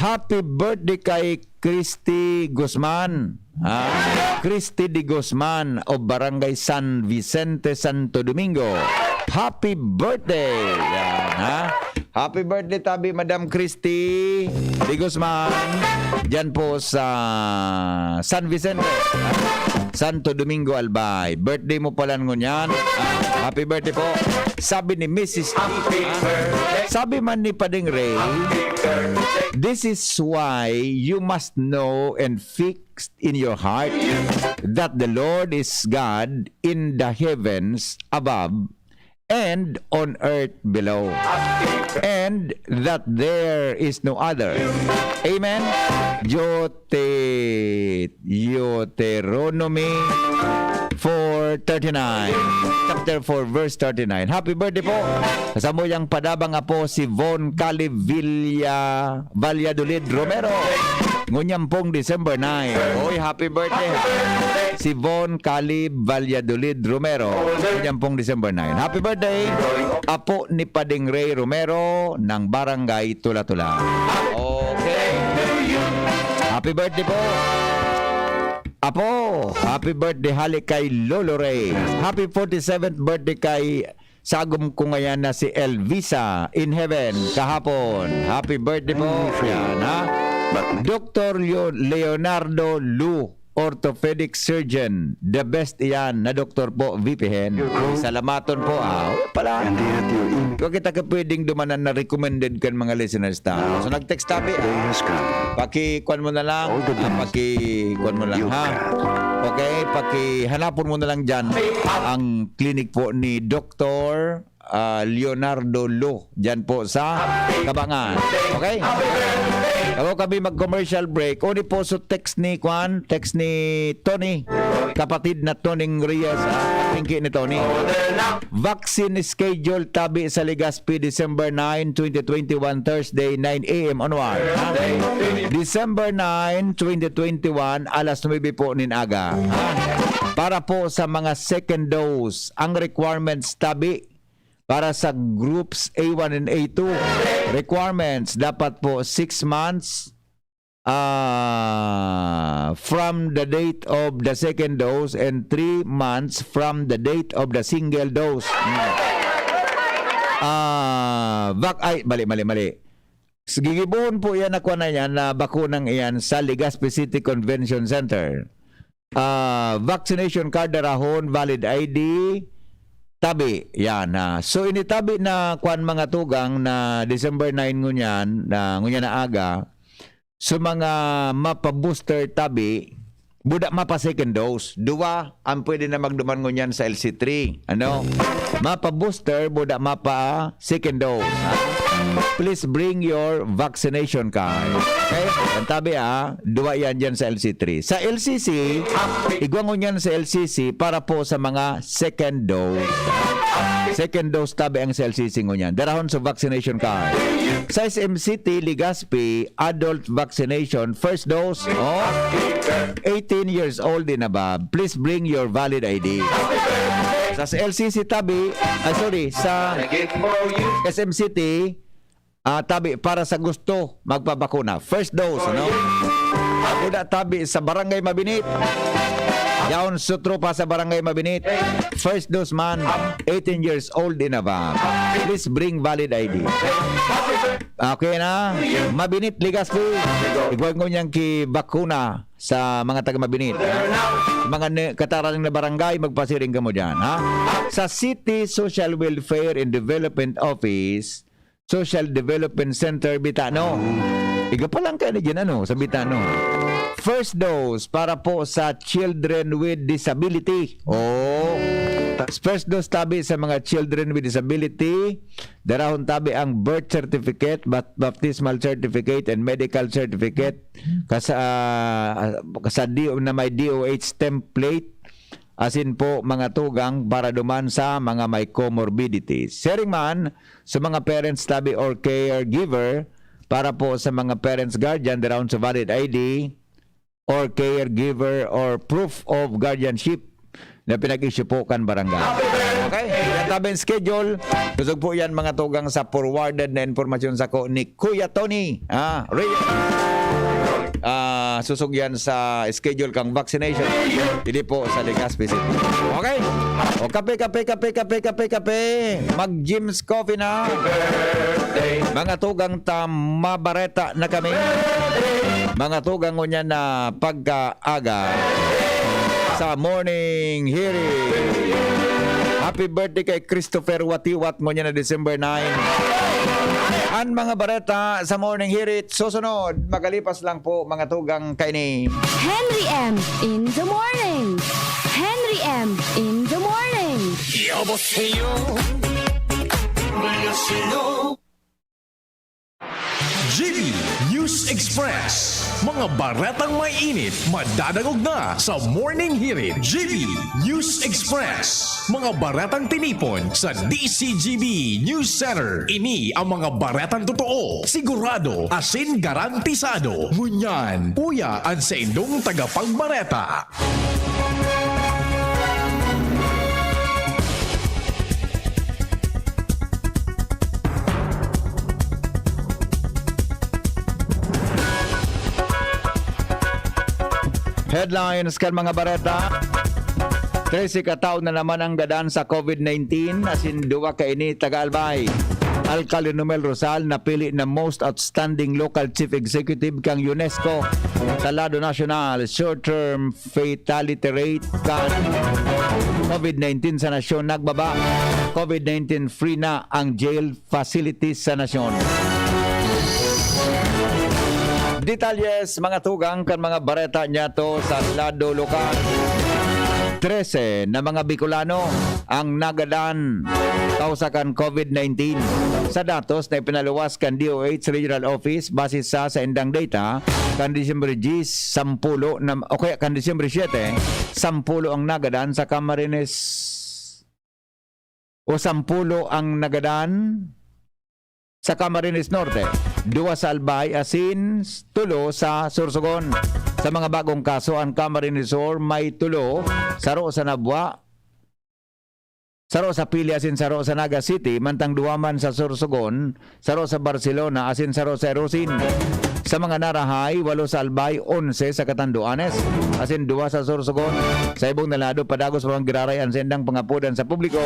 Happy birthday kay Christy Guzman. Christy de Guzman of Barangay San Vicente, Santo Domingo. Happy birthday! Yan, ha? Happy birthday tabi, Madam Christy de Guzman. Diyan po sa San Vicente, Santo Domingo, Albay. Birthday mo pala ngunyan. Happy birthday po. Sabi ni Mrs. Sabi man ni Pading Ray, this is why you must know and fix in your heart that the Lord is God in the heavens above and on earth below, and that there is no other. Amen. Deuteronomy 4:39, chapter 4 verse 39. Happy birthday po sa muyang padabang po si Von Cali Valladolid Romero. Ngunyam pong December 9. Oy, happy birthday. Si Von Cali Valladolid Romero. Ngunyam pong December 9. Happy birthday. Apo ni Pading Ray Romero ng Barangay Tula-Tula. Okay. Happy birthday po. Apo, happy birthday halik kay Lolo Ray. Happy 47th birthday kay sagom ko ngayon na si Elvisa in heaven kahapon. Happy birthday po. Yan, ha? Dr. Leonardo Lu, orthopedic surgeon. The best iyan na doktor po, VP Hen. Salamaton po. Pala. Kung kita ka pwedeng dumanan na recommended kan mga listeners ta. So nag-text tabi. Paki-kuan mo na lang. Paki-kuan mo lang, ha? Okay, paki-hanapon mo na lang dyan ang clinic po ni Dr. Leonardo Lu. Dyan po sa Kabangan. Okay? Ako kami mag-commercial break. Uni po so text ni Tony. Kapatid na Toning Reyes. Tingki ni Tony. Vaccine schedule tabi sa Legazpi December 9, 2021, Thursday, 9 a.m. onward. December 9, 2021, alas 9 po ninaga. Para po sa mga second dose, ang requirements tabi para sa groups A1 and A2, requirements dapat po 6 months from the date of the second dose and 3 months from the date of the single dose. Mali. Gigibuhon po yan ako na yan na bakunang iyan sa Legazpi City Convention Center. Vaccination card darahon, valid ID, tabi yan so initabi na kuan mga tugang na December 9 ngunyan na aga so mga mapa-booster tabi budak mapa second dose duwa ang pwede na magduman ngunyan sa LC3 mapa-booster budak mapa second dose please bring your vaccination card okay ang tabi duwa yan dyan sa LC3 sa LCC igwang ngunyan sa LCC para po sa mga second dose tabi ang sa LCC ngunyan darahon sa vaccination card sa SMCT Legazpi adult vaccination first dose 18 years old din above please bring your valid ID sa LCC tabi sa SMCT tabi para sa gusto magpabakuna first dose Uda tabi sa Barangay Mabinit yaon sutro pa sa Barangay Mabinit first dose man 18 years old din above please bring valid ID okay na Mabinit Legazpi igwag mo niyang bakuna sa mga taga Mabinit mga kataraling na barangay magpasiring ka mo dyan sa City Social Welfare and Development Office Social Development Center Bitano iga pa lang kayo na dyan sa Bitano first dose para po sa children with disability first dose tabi sa mga children with disability darahon tabi ang birth certificate baptismal certificate and medical certificate na may DOH template asin po mga tugang para duman sa mga may comorbidities sharing man sa mga parents tabi or caregiver para po sa mga parents guardian darahon sa valid ID or caregiver or proof of guardianship na pinag-issue po kan barangay. Okay? Yan tabi schedule. Kusog po yan mga tugang sa forwarded na informasyon sa ko ni Kuya Tony. Susog yan sa schedule kang vaccination. Hindi po sa Legazpi City. Okay? O kape. Mag-Jim's Coffee na. Mga tugang mabareta na kami. Mga tugang nyo na pagkaaga sa morning hearing. Happy birthday kay Christopher Watiwat mo niya na December 9. Ang mga bareta sa morning hearing susunod. Magalipas lang po mga tugang kay ni Henry M. in the morning. Henry M. in the morning. GB News Express. Mga baretang may init, madadagog na sa Morning Hirit. GB News Express. Mga baretang tinipon sa DCGB News Center. Ini ang mga baretang totoo, sigurado, asin garantisado. Ngunyan, puya ang sa indong tagapagbareta. Headlines kan mga bareta. 13 kataon na naman ang gadan sa COVID-19 asin duwa ka ini taga-Albay. Alcalde Nomel Rosal napili na most outstanding local chief executive kang UNESCO sa lado nasyonal. Short-term fatality rate kan COVID-19 sa nasyon nagbaba. COVID-19 free na ang jail facilities sa nasyon. Detalles mga tugang kan mga bareta niya to sa lado lokal. 13 na mga Bicolano ang nagadan kausakan COVID-19. Sa datos na ipinaluwas kan DOH Regional Office base sa indang data kan Disyembre 10 na o kaya kan Disyembre 7 10 ang nagadan sa Camarines o 10 ang nagadan sa Camarines Norte, 2 sa Albay, asin 3 sa Sorsogon. Sa mga bagong kaso, ang Camarines Sur may 3, saro sa Nabwa, saro sa Pili, asin saro sa Naga City, mantang 2 man sa Sorsogon, saro sa Barcelona, asin saro sa Erosin. Sa mga narahay, 8 sa Albay, 11 sa Catanduanes, asin 2 sa Sorsogon. Sa ibong nalado, padagos mga giraray ang sendang pangapudan sa publiko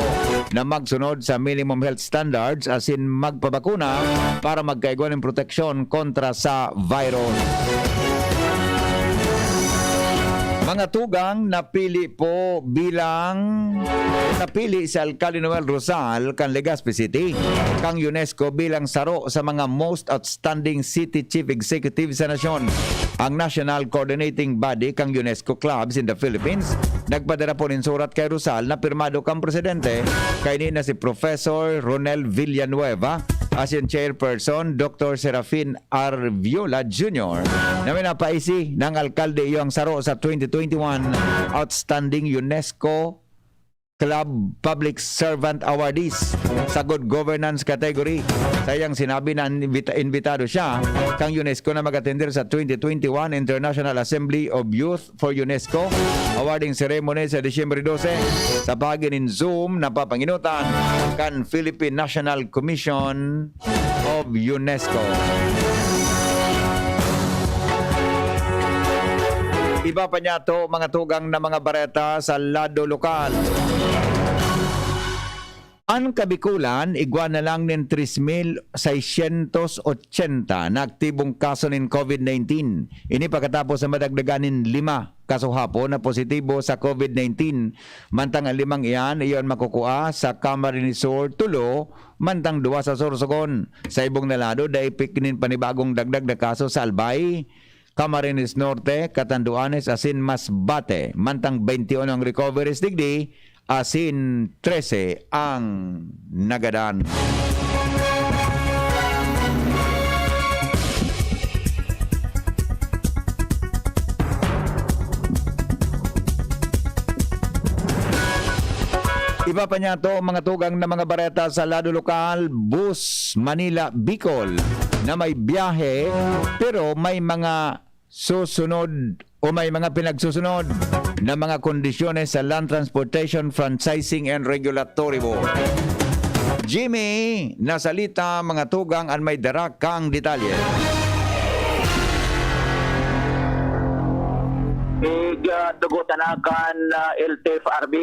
na magsunod sa minimum health standards asin magpabakuna para magkaigwan ng proteksyon kontra sa virus. Mga tugang napili si Alcalde Noel Rosal kan Legazpi City kang UNESCO bilang saro sa mga most outstanding city chief executive sa nasyon. Ang National Coordinating Body kang UNESCO Clubs in the Philippines nagpadala po ng surat kay Rosal na pirmado kang presidente kay ni na si Professor Ronel Villanueva as yung chairperson Dr. Serafin Arviola Jr. na minapaisi ng alkalde iyo ang saro sa 2021 Outstanding UNESCO Club Public Servant Awardees sa Good Governance category. Sayang sinabi na invitado siya kang UNESCO na mag-attender sa 2021 International Assembly of Youth for UNESCO awarding ceremony sa Disyembre 12 sa paginin Zoom na papanginutan kan Philippine National Commission of UNESCO. Iba pa niya to mga tugang na mga bareta sa lado lokal. Ang Kabikulan, igwa na lang ng 3,680 na aktibong kaso ng COVID-19. Ini pagkatapos sa madagdaganin 5 kaso hapon na positibo sa COVID-19. Mantang ang 5 iyon makukuha sa Camarines Sur, Tulo, mantang 2 sa Sorsogon. Sa ibong nalado, daipik kinin panibagong dagdag na kaso sa Albay, Camarines Norte, Catanduanes, asin Masbate. Mantang 21 ang recoveries digdi, asin 13 ang nagadan. Iba pa niya to mga tugang na mga bareta sa lado lokal, bus Manila Bicol na may biyahe pero may mga susunod o may mga pinagsusunod na mga kondisyones sa Land Transportation Franchising and Regulatory Board. Jimmy, nasalita mga tugang ang may dara kang detalye. Tugutan akan LTFRB,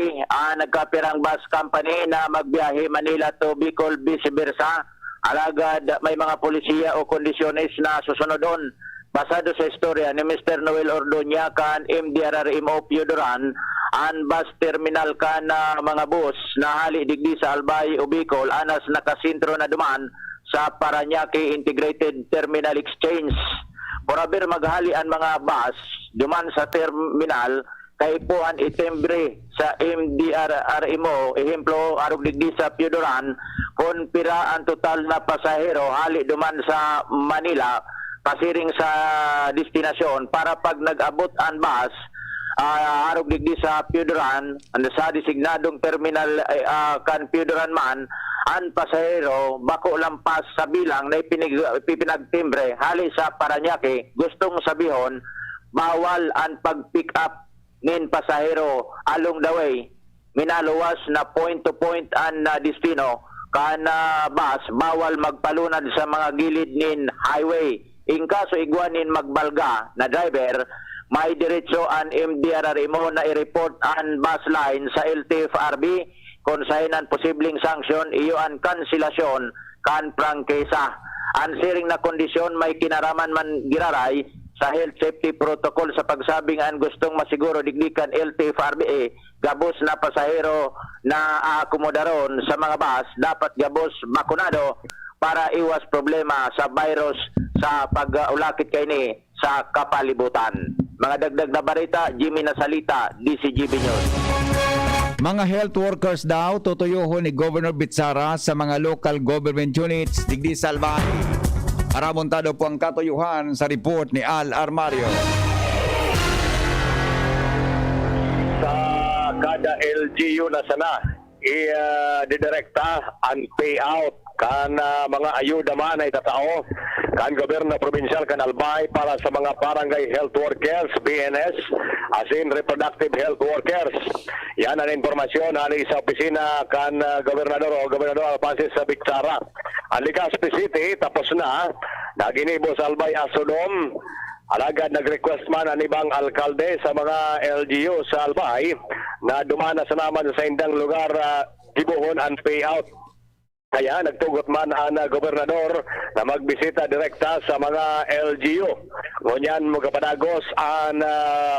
nagkapirang bus company na magbiyahe Manila to Bicol, vice versa. Alagad may mga polisiya o kondisyones na susunodon. Basado sa istorya ni Mr. Noel Ordoña kan MDRRMO Piodoran, ang bus terminal kan mga bus na hali digdi sa Albay o Bicol anas nakasintro na duman sa Parañaque Integrated Terminal Exchange. Porabir maghali ang mga bus duman sa terminal kay puan itembre sa MDRRMO, ehemplo arog digdi sa Piodoran, kung pira ang total na pasahero hali duman sa Manila pasiring sa destinasyon para pag nag-abot ang bus harog digdi sa Piodoran sa designadong terminal kan Piodoran man ang pasahero bako lampas sa bilang na ipinagtimbre hali sa Parañaque. Gustong sabihon bawal ang pag-pick up nin pasahero along the way, minaluwas na point to point ang destino kana bus bawal magpalunad sa mga gilid nin highway. In kaso igwanin magbalga na driver, may diretso ang MDRRMO na i-report ang bus line sa LTFRB kung sainan posibleng sanksyon iyo ang kanselasyon kan prangkesa. Ang siring na kondisyon may kinaraman man giraray sa health safety protocol sa pagsabing ang gustong masiguro digdikan LTFRB gabos na pasahero na aakomodaron sa mga bus dapat gabos bakunado para iwas problema sa virus sa pag-ulakit kay ni sa kapalibutan. Mga dagdag na barita, Jimmy Nasalita, DCGB News. Mga health workers daw tutuyohon ni Governor Bitsara sa mga local government units digdi sa Albay. Aramontado po ang katuyuhan sa report ni Al Armario. Sa kada LGU na sana, i-didirekta ang payout kan mga ayuda man ay tatao kan gobyerno provincial kan Albay para sa mga barangay health workers, BNS, as in reproductive health workers. Yan ang informasyon hali sa opisina kan Gobernador Alpansis sa Bitsara. Ang Legazpi City tapos na, naginibo sa Albay Asodom. Alagad nag-request man ang ibang alkalde sa mga LGU sa Albay na dumana sa naman sa indang lugar gibuhon ang payout. Kaya nagtugot man ang gobernador na magbisita direkta sa mga LGU. Ngunyan mo kapadagos ang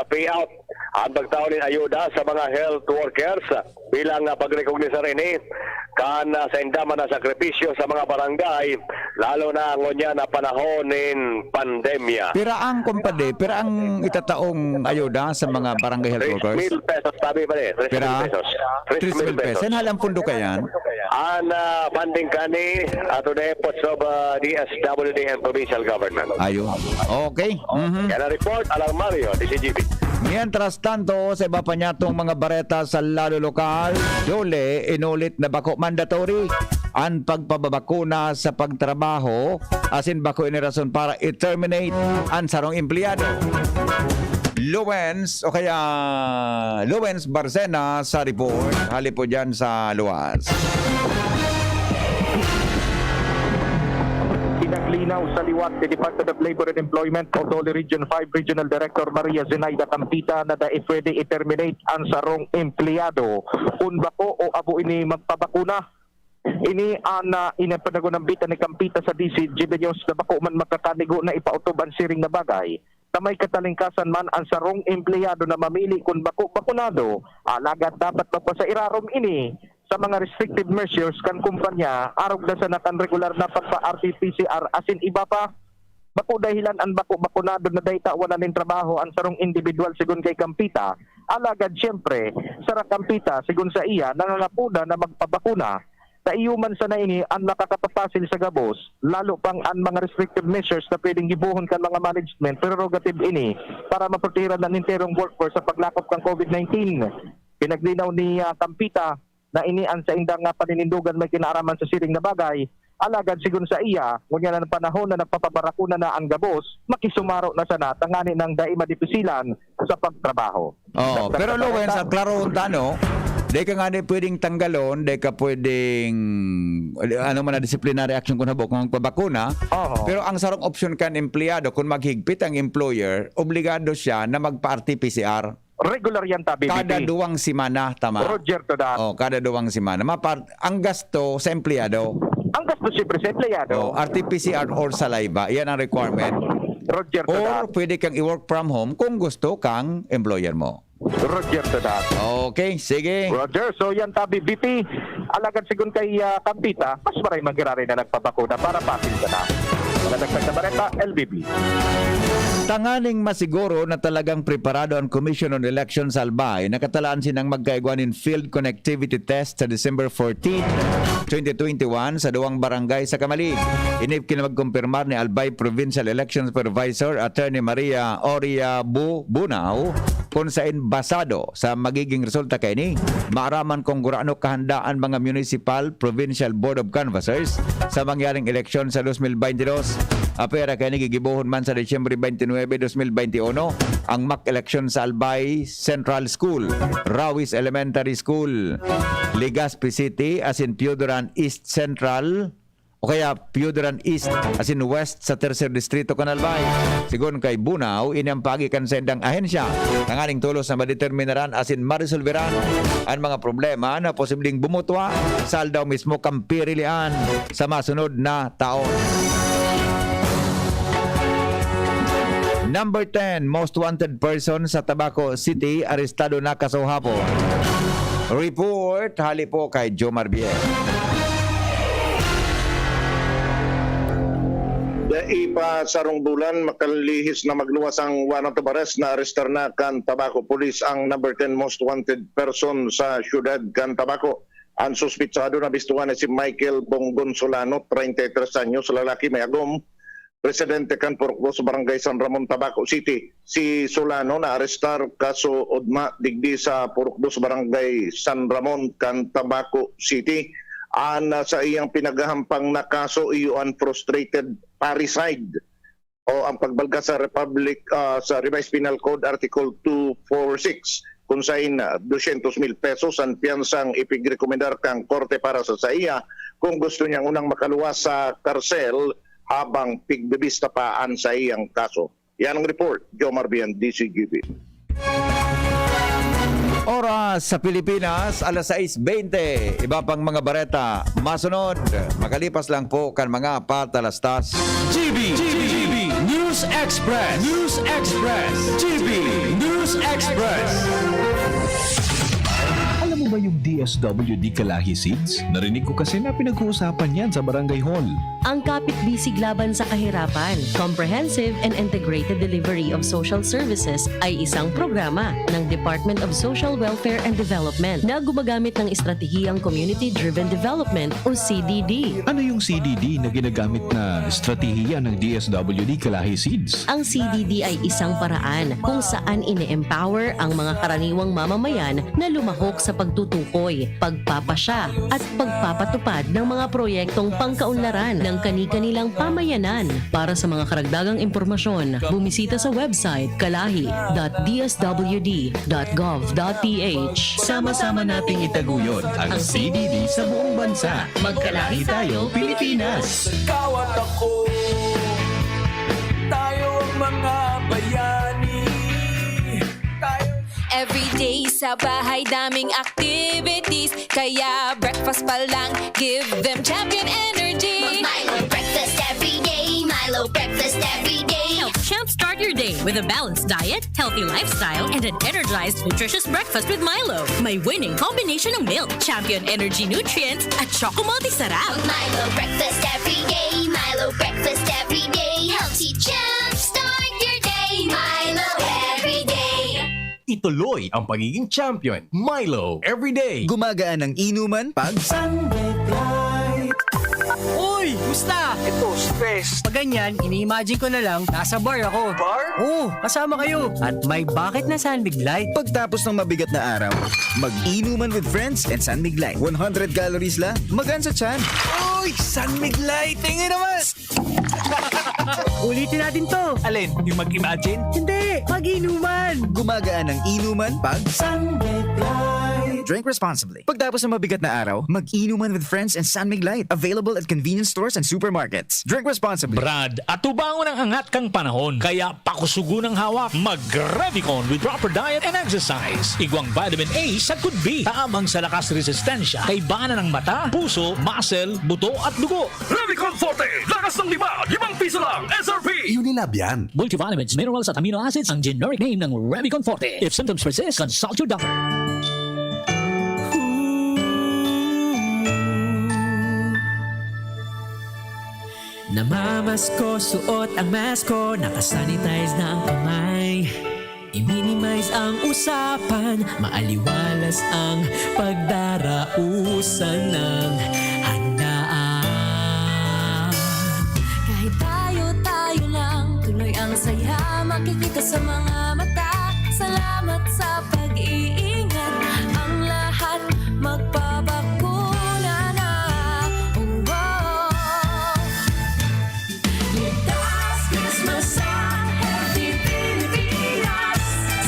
payout ang pagtaon ng ayuda sa mga health workers bilang pagrekognisa rin kan sa indaman na sakripisyo sa mga barangay, lalo na ngonya na panahon ng pandemya. Piraang kumpade, piraang itataong ayuda sa mga barangay health workers. 3,000 pesos sabi ba 3,000 pesos. 3,000 pesos. Halang pundo kayan? Ang funding kani ato the efforts of DSWD and provincial government. Ayun. Okay. Yan ang report, Alang Mario, DCGB. Mientras tanto, sa iba pa niya itong mga bareta sa lalo lokal, dole, inulit na bako mandatory ang pagpababakuna sa pagtrabaho asin bako inirason para i-terminate ang sarong empleyado. Lowens o kaya Lowens Barcena sa report. Hali po dyan sa luwas. Pinaglinaw sa liwat ni Department of Labor and Employment o Dole Region 5 Regional Director Maria Zenaida Campita na pwede i-terminate ang sarong empleyado kung bako o abo ini magpabakuna. Ini ang inapanagunambita ni Campita sa DCGB News na bako man magkakanigo na ipautob ang siring na bagay. Tamay katalingkasan man ang sarong empleyado na mamili kung bako bakunado, alagad dapat magpasairarom ini sa mga restrictive measures kan kumpanya arog na sa nakan regular na pagpa-RT-PCR asin iba pa. Bako dahilan ang bako bakunado na dayta wala nin trabaho ang sarong individual sigun kay Campita. Alagad siyempre, Sara Campita sigun sa iya nangangapuda na magpabakuna. Taiyuman sa na ini ang nakakapapasil sa gabos, lalo pang ang mga restrictive measures na pwedeng gibuhon kan mga management prerogative ini para maprotehiran ng interong workforce sa paglakop ng COVID-19. Pinaglinaw ni Campita na ini ang sa indang paninindugan may kinaaraman sa siring na bagay, alagad sigun sa iya, ngunya na ng panahon na nagpapabarakuna na ang gabos, makisumaro na sana tangani ng dai madipisilan sa pagtrabaho. Oh, pero Lowens, ang klaro tano, di ka nga pwedeng tanggalon, di ka pwedeng man na disciplinary action kung habok kung magpabakuna. Pero ang sarong option kan empleyado, kung maghigpit ang employer, obligado siya na magpa-RT-PCR. Regular yan tabi. Kada 2 simana, tama? Roger to that. Oh, kada 2 simana. Ang gasto sa empleyado. Ang gasto siyempre sa empleyado. RT-PCR or saliva, yan ang requirement. Roger to or pwede kang i-work from home kung gusto kang employer mo. Roger to that. Okay, sige. Roger, so yan tabi BP. Alagad sigun kay Campita, mas maray magirari na nagpabakuna para pasil ka na. Nagdagdag na bareta, LBB. Tanganing masiguro na talagang preparado ang Commission on Elections Albay. Nakatalaan sinang magkaigwanin field connectivity test sa December 14, 2021 sa 2 barangay sa Kamalig. Inip kinamagkumpirmar ni Albay Provincial Elections Supervisor Attorney Maria Oria Bunao kung saan basado sa magiging resulta kay ni maaraman kung gurano kahandaan mga municipal provincial board of canvassers sa mangyaring eleksyon sa 2022. Apera kay ni gigibuhon man sa Disyembre 29, 2021 ang mock election sa Albay Central School, Rawis Elementary School, Legazpi City as in Piodoran East Central o kaya Piodoran East as in West sa 3rd Distrito kan Albay. Sigon kay Bunao, ini ang pagikan sa indang ahensya nanganing tulos na madeterminaran as in marisolveran ang mga problema na posibleng bumutwa sa aldaw mismo kampirilian sa masunod na taon. Number 10, most wanted person sa Tabaco City, arestado na kasuhapon. Report, hali po kay Jomar Biel. Ipa sarong bulan makalihis na magluwas ang warrant of arrest na arestar na kan Tabaco Police ang number 10 most wanted person sa syudad kan Tabaco. Ang suspitsado na bistuhan ay si Michael Bongon Solano, 33 anyos, lalaki may agom. Presidente kan Purokdo sa Barangay San Ramon, Tabaco City. Si Solano na arestar kaso udma digdi sa Purokdo sa Barangay San Ramon kan Tabaco City. Sa iyang pinagahampang na kaso iyo ang frustrated parricide o ang pagbalga sa Republic sa Revised Penal Code Article 246 kung saan 200,000 pesos ang piyansang ipigrekomendar kang korte para sa iya kung gusto niyang unang makaluwas sa karsel habang pigbibista paan sa iyang kaso. Yan ang report, Jomar Bian, DCGB. Oras sa Pilipinas, alas 6:20. Iba pang mga bareta. Masunod, makalipas lang po kan mga patalastas. GB News Express. News Express. GB News Express. Alam mo ba yung DSWD Kalahi Seeds? Narinig ko kasi na pinag-uusapan yan sa Barangay Hall. Ang Kapit-Bisig Laban sa Kahirapan, Comprehensive and Integrated Delivery of Social Services ay isang programa ng Department of Social Welfare and Development na gumagamit ng estratehiyang Community-Driven Development o CDD. Ano yung CDD na ginagamit na estratehiya ng DSWD Kalahi Seeds? Ang CDD ay isang paraan kung saan ine-empower ang mga karaniwang mamamayan na lumahok sa pagtutukoy, pagpapasya at pagpapatupad ng mga proyektong pangkaunlaran ng kani-kanilang pamayanan. Para sa mga karagdagang impormasyon, bumisita sa website kalahi.dswd.gov.ph. Sama-sama nating itaguyod ang CDD sa buong bansa. Magkalahi tayo, Pilipinas! Ikaw at ako, tayo ang mga bayani. Every day sa bahay daming activities, kaya breakfast pa lang give them champion energy. Milo breakfast every day, Milo breakfast every day. Help champ start your day with a balanced diet, healthy lifestyle, and an energized, nutritious breakfast with Milo. May winning combination ng milk, champion energy nutrients, at choco multi-sarap. Milo breakfast every day, Milo breakfast every day. Helps you champ start your day, Milo every day. Ituloy ang pagiging champion. Milo, everyday. Gumagaan ang inuman pag Sunday Flight. Uy! Musta? Ito, stress. Pag ganyan, ini-imagine ko na lang, nasa bar ako. Bar? Oo, kasama kayo. At may bucket na San Mig Light. Pagtapos ng mabigat na araw, mag-inuman with friends and San Mig Light. 100 calories lang, magaan sa tiyan. Uy! San Mig Light! Tingin naman! Ulitin natin to. Alin? Yung mag-imagine? Hindi, mag-inuman. Gumagaan ang inuman pag Sunday Flight. Drink responsibly. Pagtapos ng mabigat na araw, mag-inuman with friends and San Mig Light. Available at convenience stores and supermarkets. Drink responsibly. Brad, atubangon ang angat kang panahon. Kaya pakusugo ng hawak. Mag-Revicon with proper diet and exercise. Igwang vitamin A sa could be. Taamang sa lakas resistensya. Kay bana ng mata, puso, muscle, buto at dugo. Revicon Forte! Lakas ng 5 piso lang! SRP! Unilab yan. Multivitamins, minerals at amino acids ang generic name ng Revicon Forte. If symptoms persist, consult your doctor. Namamasko, suot ang mask ko, nakasanitize na ang kamay. I-minimize ang usapan, maaliwalas ang pagdarausan ng handaan. Kahit tayo lang, tuloy ang saya, makikita sa mga mata. Salamat sa pag-iingat, ang lahat magpabakuna na. Oh, oh. Ligtas Christmas sa Healthy Pilipinas.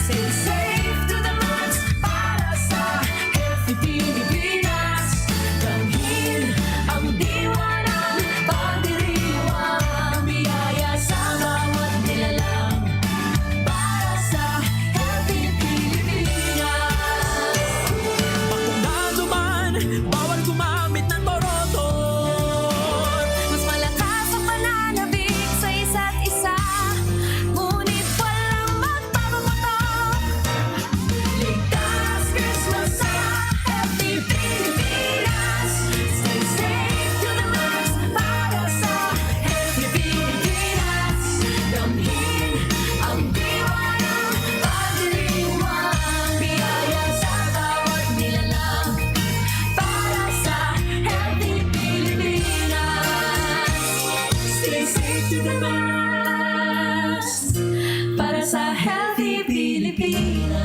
Stay safe to the max para sa Healthy Pilipinas. Damhin ang diwa ng pagdiriwang biyaya sa bawat nilalang para sa Healthy Pilipinas. Bakunado man, bawal gumamit ng boroton. Mas malakas ang pananabik sa isa't isa, ngunit walang magpapaputok. Ligtas Christmas sa Healthy Pilipinas. Stay safe to the max para sa Healthy Pilipinas. Damhin ang diwa ng pagdiriwang biyaya sa bawat nilalang para sa Healthy Pilipinas. Stay safe to the max para sa Healthy Pilipinas.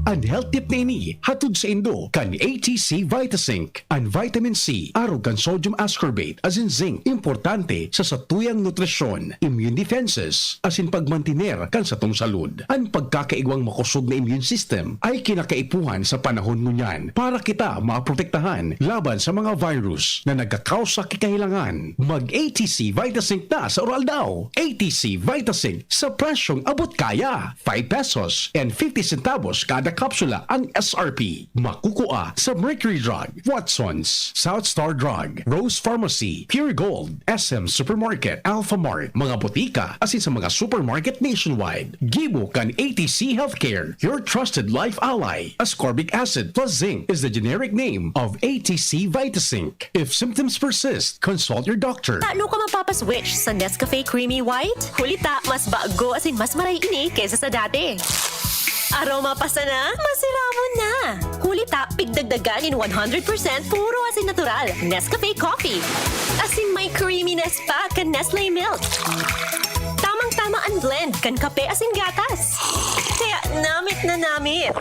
Ang health tip na ini, hatod sa Indo, kan ATC Vitasync. Ang vitamin C, arog kan sodium ascorbate, as in zinc, importante sa satuyang nutrisyon, immune defenses, as in pagmantiner kan sa tong salud. Ang pagkakaigwang makusog na immune system ay kinakaipuhan sa panahon ngunyan para kita maprotektahan laban sa mga virus na nagkakausa kikahilangan. Mag-ATC Vitasync na sa oral daw. ATC Vitasync sa presyong abot kaya. 5 pesos and 50 centavos kada kapsula ang SRP. Makukuha sa Mercury Drug, Watson's, South Star Drug, Rose Pharmacy, Pure Gold, SM Supermarket, Alpha Mart, mga butika, asin sa mga supermarket nationwide. Gibo kan ATC Healthcare, your trusted life ally. Ascorbic acid plus zinc is the generic name of ATC Vitasync. If symptoms persist, consult your doctor. Paano ka mapapaswitch sa Nescafe Creamy White? Kulita, mas bago asin mas maray ini kaysa sa dati. Aroma pa sana, masiramo na. Kulita, pigdagdagan in 100% puro asin natural. Nescafe Coffee. Asin may creaminess pa kan Nestle Milk. Tamang-tama ang blend kan kape asin gatas. Kaya namit na namit.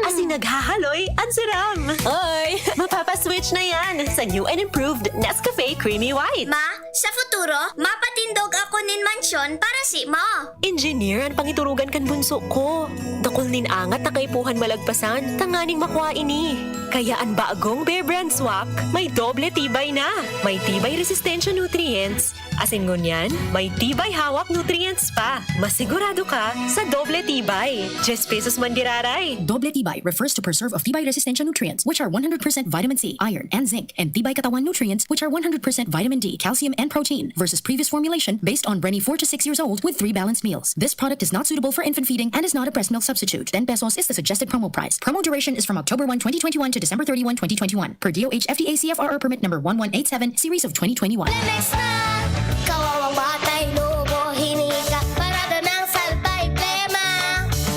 Asin naghahaloy ang siram. Oy, mapapaswitch na yan sa new and improved Nescafe Creamy White. Ma, sa futuro, mapatindog ako nin mansyon para si mo. Engineer ang pangiturugan kan bunso ko. Dakol nin angat na kaipuhan malagpasan, tanganing makuha ini. Kaya ang bagong Bear Brand Swak, may doble tibay na. May tibay resistensya nutrients. Asin ngunyan, may tibay hawak nutrients pa. Masigurado ka sa doble tibay. 10 pesos man diraray. Doble tibay refers to preserve of tibay resistensya nutrients, which are 100% vitamin C, iron, and zinc, and tibay katawan nutrients, which are 100% vitamin D, calcium, and protein, versus previous formulation based on Brenny 4 to 6 years old with 3 balanced meals. This product is not suitable for infant feeding and is not a breast milk substitute. 10 pesos is the suggested promo price. Promo duration is from October 1, 2021 to December 31, 2021. Per DOH FDA CFRR permit number 1187, series of 2021. Lemex na, kawawang batay, lobo, hinika, parada ng salbay, plema.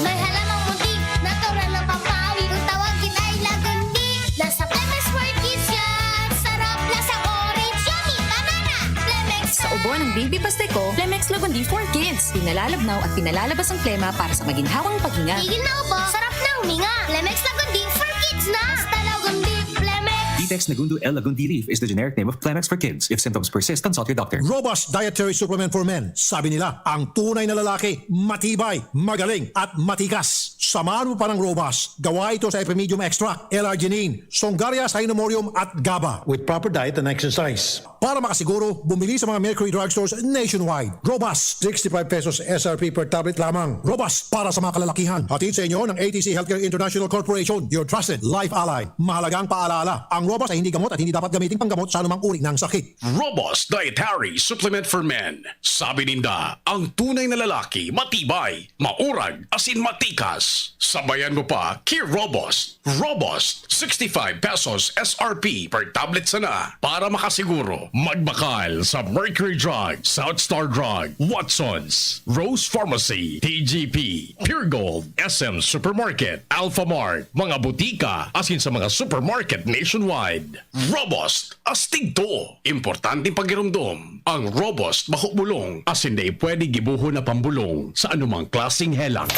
May halamang muntik, natural ng pampawi, kung tawagin ay lagundi. Nasa Lemex for Kids yan, sarap lasa orange, yummy, banana. Lemex Sa ubo ng baby pasteko, Lemex Lagundi for Kids. Pinalalabnaw at pinalalabas ang plema para sa maginhawang paghinga. Tigil na ubo, sarap na huminga. Lemex Lagundi for Kids na. Basta Lagundi, Lemex. Detex Nagundu L. Lagundi Leaf is the generic name of Plemex for kids. If symptoms persist, consult your doctor. Robust Dietary Supplement for Men. Sabi nila, ang tunay na lalaki, matibay, magaling, at matikas. Samahan mo pa ng Robust. Gawa ito sa Epimedium Extract, L-Arginine, Songaria Cynomorium at GABA with proper diet and exercise. Para makasiguro, bumili sa mga Mercury Drugstores nationwide. Robust, 65 pesos SRP per tablet lamang. Robust para sa mga kalalakihan. Hatid sa inyo ng ATC Healthcare International Corporation, your trusted life ally. Mahalagang paalala, ang Robust ay hindi gamot at hindi dapat gamitin panggamot sa anumang uri ng sakit. Robust Dietary Supplement for Men. Sabi ninda, ang tunay na lalaki, matibay, maurag, asin matikas. Sabayan mo pa, Key Robust. Robust, 65 pesos SRP per tablet sana. Para makasiguro, magbakal sa Mercury Drug, South Star Drug, Watson's, Rose Pharmacy, TGP, Pure Gold, SM Supermarket, Alpha Mart, mga butika, asin sa mga supermarket nationwide. Robust, astig to. Importanteng pagirumdom. Ang Robust mahubulong, asin na pwede gibuho na pambulong sa anumang klaseng helang.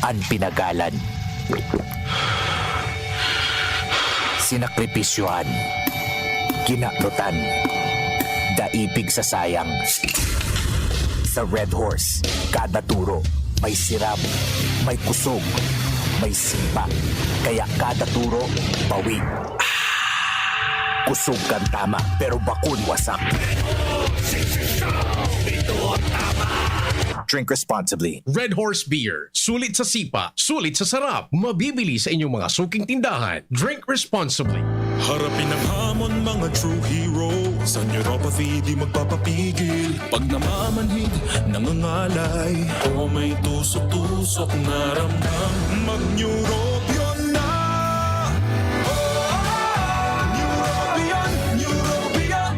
Ang pinagalan, sinakripisyohan, kinaklutan, daipig sa sayang. Sa Red Horse, kada turo, may siram, may kusog, may simpa. Kaya kada turo, bawi. Kusog kan tama, pero bakun wasak. Drink responsibly. Red Horse Beer. Sulit sa sipa, sulit sa sarap. Mabibili sa inyong mga suking tindahan. Drink responsibly. Harapin ang hamon, mga true heroes. Sa neuropathy di magpapapigil. Pag namamanhid, nangangalay, o may tusok-tusok na ramdam, mag-neurobion na. Neurobion, Neurobion.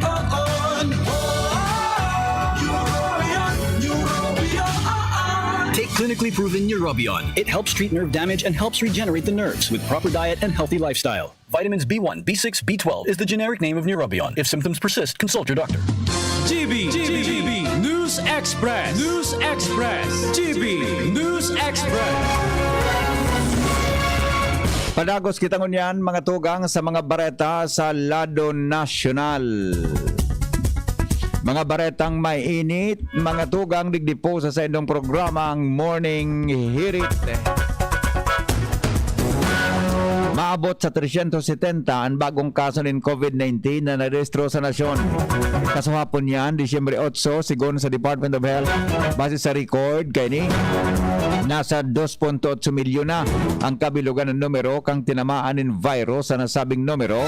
Take clinically proven Neurobion. It helps treat nerve damage and helps regenerate the nerves with proper diet and healthy lifestyle. Vitamins B1, B6, B12 is the generic name of Neurobion. If symptoms persist, consult your doctor. GB News Express. GB News Express. Padagos kita ngunyan mga tugang sa mga bareta sa Lado Nasyonal. Mga baretang may init, mga tugang digdipo sa inyong programa ang Morning Hirit. Maabot sa 370 ang bagong kaso ng COVID-19 na narehistro sa nasyon. Kasuhapon yan, Disyembre 8, sigon sa Department of Health. Base sa record, kay ni nasa 2.8 milyon na ang kabilugan ng numero kang tinamaan ng virus sa nasabing numero.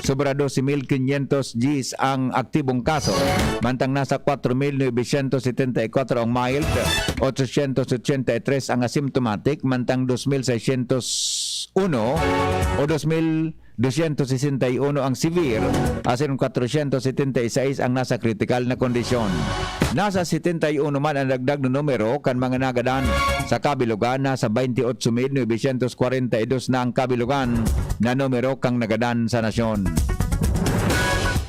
Sobra 12,500 Gs ang aktibong kaso. Mantang nasa 4,974 ang mild, 883 ang asymptomatic, mantang 2,601 o 2,261 ang severe, asin 476 ang nasa critical na kondisyon. Nasa 71 man ang dagdag na numero kan mga nagadan. Sa kabilugan, nasa 28,942 na ang kabilugan na numero kang nagadan sa nasyon.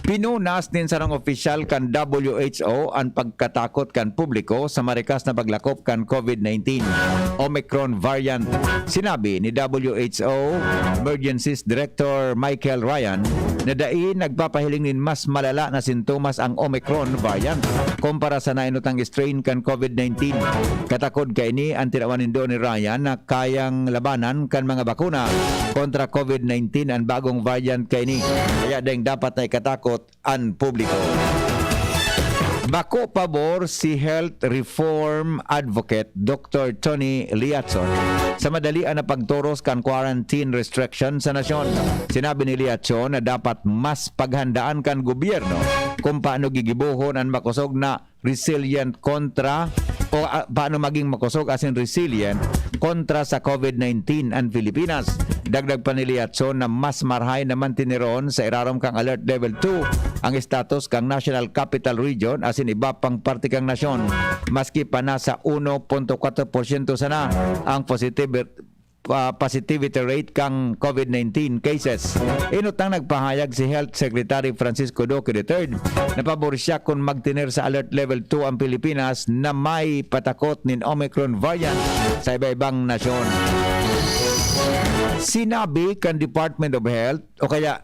Pinunas din sa ng opisyal kan WHO ang pagkatakot kan publiko sa marikas na paglakop kan COVID-19 Omicron variant. Sinabi ni WHO Emergencies Director Michael Ryan na dai nagpapahiling nin mas malala na sintomas ang Omicron variant kumpara sa nainutang strain kan COVID-19. Katakod kay ni ang tinawanin doon ni Ryan na kayang labanan kan mga bakuna kontra COVID-19 ang bagong variant kay ni. Kaya dahil dapat na ikatakot ang publiko. Bako pabor si Health Reform Advocate Dr. Tony Liatzon sa madalian na pagturos kan quarantine restriction sa nasyon. Sinabi ni Liatzon na dapat mas paghandaan kan gobyerno kung paano gigibuhon ang makusog na resilient kontra o paano maging makusog as in resilient kontra sa COVID-19 ang Pilipinas. Dagdag pa ni Liatzon na mas marhay naman tiniron sa irarom kang Alert Level 2 ang status kang National Capital Region as in iba pang parte kang nasyon. Maski pa nasa 1.4% sana ang positivity rate kang COVID-19 cases. Inutang nagpahayag si Health Secretary Francisco Duque III na pabor siya kung magtiner sa Alert Level 2 ang Pilipinas na may patakot nin Omicron variant sa iba-ibang nasyon. Sinabi kan Department of Health o kaya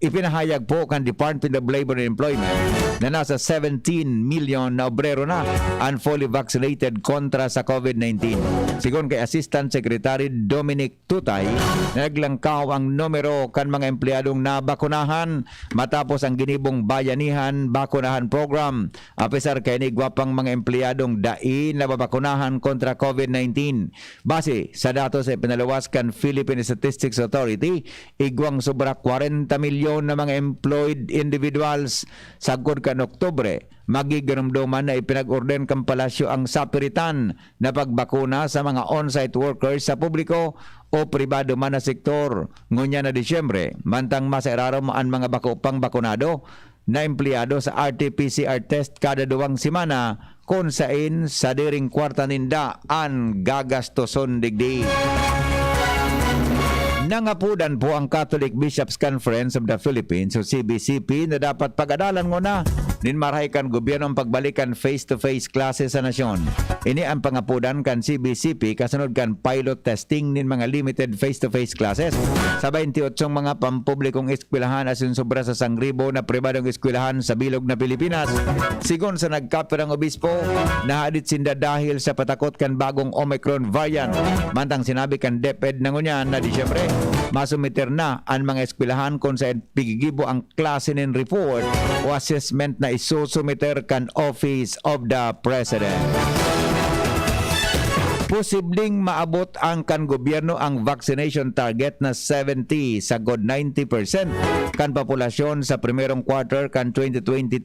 ipinahayag po kan Department of Labor and Employment na nasa 17 million na obrero na ang fully vaccinated kontra sa COVID-19. Sigon kay Assistant Secretary Dominic Tutay, naglangkaw ang numero kan mga empleyadong nabakunahan matapos ang ginibong Bayanihan Bakunahan Program. Apesar kay ni gwapang mga empleyadong dai na babakunahan kontra COVID-19. Base sa datos sa pinalawas kan Philippine Statistics Authority, igwang sobra 40 milyon na mga employed individuals sagod kan Oktubre. Magiganumduman na ipinag-orden kang palasyo ang sapiritan na pagbakuna sa mga on-site workers sa publiko o pribado man na sektor. Ngunya na Disyembre, mantang masairarom ang mga bakupang bakunado na empleyado sa RT-PCR test kada 2 semana kung sain sa diring kwarta ninda ang gagastoson digdi. Nangapudan po ang Catholic Bishops Conference of the Philippines o CBCP na dapat pag-adalan muna nin marahay kan gobyerno ang pagbalikan face-to-face klase sa nasyon. Ini ang pangapudan kan CBCP kasunod kan pilot testing nin mga limited face-to-face classes sa 28 mga pampublikong eskwelahan asin sobra sa 1,000 na pribadong eskwelahan sa bilog na Pilipinas. Sigon sa nagkapirang obispo, nahadit sinda dahil sa patakot kan bagong Omicron variant. Mantang sinabi kan DepEd na ngunyan na Disyembre, masumiter na ang mga eskwelahan kung sa pigigibo ang klase ng report o assessment na isusumiter kan Office of the President. Posibleng maabot ang kan gobyerno ang vaccination target na 70 sa god 90% kan populasyon sa primerong quarter kan 2022.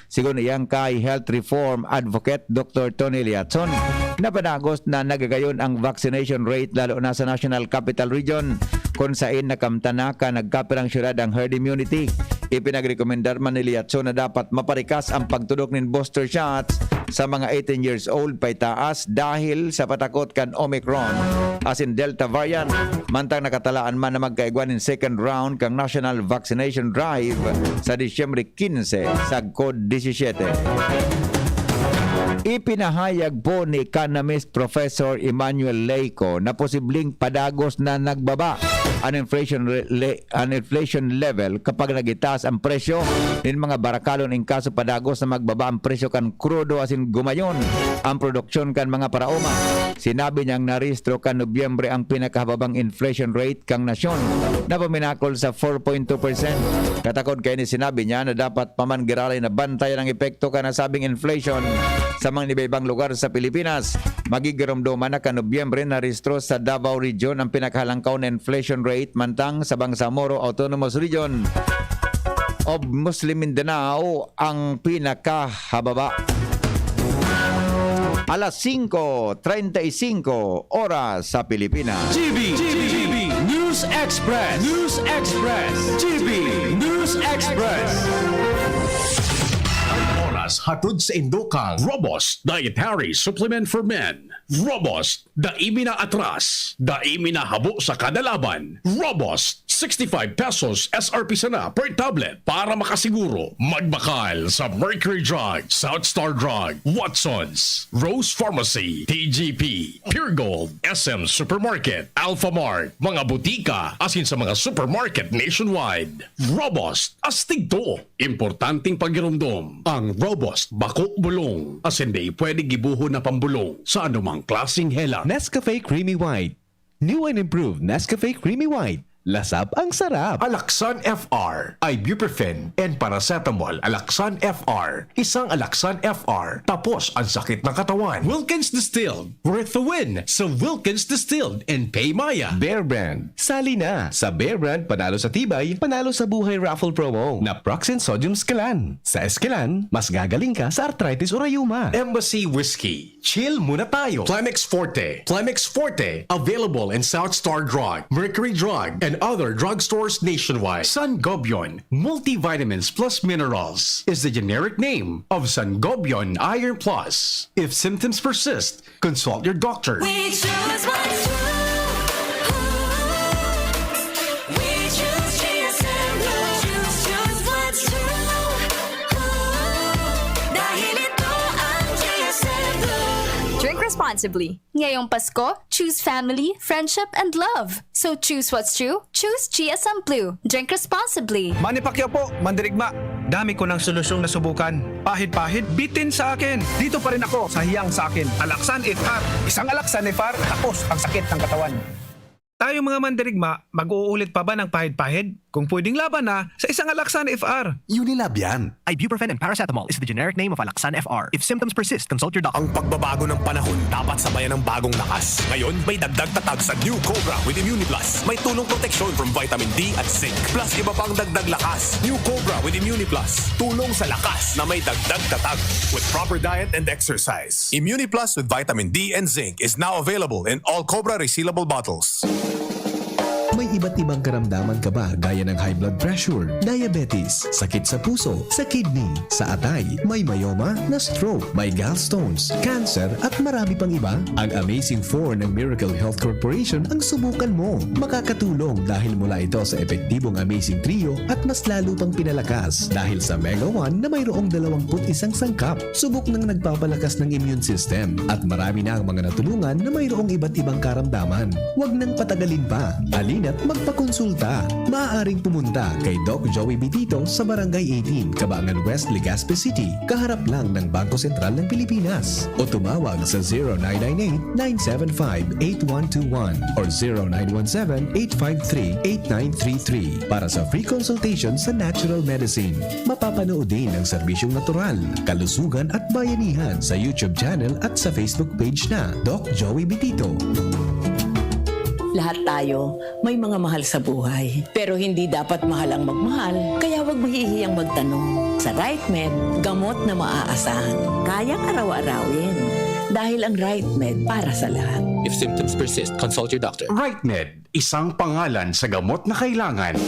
Sigon iyang kay Health Reform Advocate Dr. Tony Liatzon, napanagos na nagagayon ang vaccination rate lalo na sa National Capital Region kung saan nakamtana ka nagkapirang syudad ang herd immunity. Ipinagrekomendar man ni Liatzon na dapat maparikas ang pagtudok ng booster shots sa mga 18 years old paitaas dahil sa patakot kan Omicron as in Delta variant. Mantang nakatalaan man na magkaigwan in second round kang National Vaccination Drive sa Disyembre 15 sa Code 17. Ipinahayag po ni economist Professor Emmanuel Leico na posibleng padagos na nagbaba ang inflation level kapag nagitaas ang presyo ng mga barakalon in kaso padagos na magbaba ang presyo kan krudo asin gumayon ang produksyon kan mga paraoma. Sinabi niyang narehistro kan Nobyembre ang pinakahababang inflation rate kang nasyon na paminakol sa 4.2%. Katakod kay ni sinabi niya na dapat pamanggiralay na bantayan ang epekto ka nasabing inflation sa mga iba-ibang lugar sa Pilipinas. Magigiramdaman na kan Nobyembre na rehistro sa Davao Region ang pinakahalangkaw na inflation rate mantang sa Bangsamoro Autonomous Region of Muslim Mindanao ang pinakahababa. Alas 5:35 oras sa Pilipinas. GB News Express. GB News Express. Oras hatod sa Indokang Robust Dietary Supplement for Men. Robust, daimi na atras, daimi na habo sa kada laban. Robust, 65 pesos SRP sana per tablet para makasiguro. Magbakal sa Mercury Drug, South Star Drug, Watsons, Rose Pharmacy, TGP, Pure Gold, SM Supermarket, Alpha Mart, mga butika, asin sa mga supermarket nationwide. Robust, astig to. Importanteng pagirumdom. Ang Robust, bako bulong. Asin di pwede gibuho na pambulong sa anumang klaseng hela. Nescafe Creamy White. New and improved Nescafe Creamy White. Lasap ang sarap. Alaxan FR, ibuprofen, and paracetamol. Alaxan FR, isang Alaxan FR, tapos ang sakit ng katawan. Wilkins Distilled, worth the win sa Wilkins Distilled and Paymaya. Bear Brand. Sali na. Sa Bear Brand, panalo sa tibay, panalo sa buhay raffle promo na Proxen Sodium Scalan. Sa Escalan, mas gagaling ka sa arthritis o rayuma. Embassy Whiskey, chill muna tayo. Plemex Forte, available in South Star Drug, Mercury Drug, and other drugstores nationwide. Sangobion Multivitamins Plus Minerals is the generic name of Sangobion Iron Plus. If symptoms persist, consult your doctor. We choose what's true. We choose GSM Blue. Choose what's true. Dahil ito ang GSM Blue. Drink responsibly. Ngayong Pasko, choose family, friendship, and love. So choose what's true. Choose GSM Blue. Drink responsibly. Manny Pacquiao po, Mandirigma. Dami ko ng solusyong nasubukan. Pahit-pahit, bitin sa akin. Dito pa rin ako sa hiyang sa akin. Alaxan FR. Isang Alaxan FR, tapos ang sakit ng katawan. Tayo mga Mandirigma, mag-uulit pa ba ng pahit-pahit? Kung pwedeng laban na sa isang Alaxan FR. Unilab yan. Ibuprofen and paracetamol is the generic name of Alaxan FR. If symptoms persist, consult your doctor. Ang pagbabago ng panahon dapat sabayan ng bagong lakas. Ngayon, may dagdag tatag sa New Cobra with ImmuniPlus. May tulong proteksyon from vitamin D at zinc. Plus iba pang dagdag lakas. New Cobra with ImmuniPlus. Tulong sa lakas na may dagdag tatag. With proper diet and exercise. ImmuniPlus with vitamin D and zinc is now available in all Cobra resealable bottles. May iba't ibang karamdaman ka ba gaya ng high blood pressure, diabetes, sakit sa puso, sa kidney, sa atay, may myoma, na stroke, may gallstones, cancer at marami pang iba? Ang Amazing 4 ng Miracle Health Corporation ang subukan mo. Makakatulong dahil mula ito sa epektibong Amazing Trio at mas lalo pang pinalakas dahil sa Mega 1 na mayroong 21 sangkap. Subok ng nagpapalakas ng immune system at marami na ang mga natulungan na mayroong iba't ibang karamdaman. Huwag nang patagalin pa. At magpakonsulta. Maaaring pumunta kay Doc Joey Bitito sa Barangay 18, Cabangan West, Legazpi City, kaharap lang ng Bangko Sentral ng Pilipinas. O tumawag sa 0998-975-8121 or 0917-853-8933 para sa free consultation sa natural medicine. Mapapanood din ang serbisyong natural, kalusugan at bayanihan sa YouTube channel at sa Facebook page na Doc Joey Bitito. Lahat tayo may mga mahal sa buhay. Pero hindi dapat mahal ang magmahal, kaya huwag mahihiyang magtanong. Sa RightMed, gamot na maaasahan. Kayang araw-arawin. Dahil ang RightMed para sa lahat. If symptoms persist, consult your doctor. RightMed, isang pangalan sa gamot na kailangan.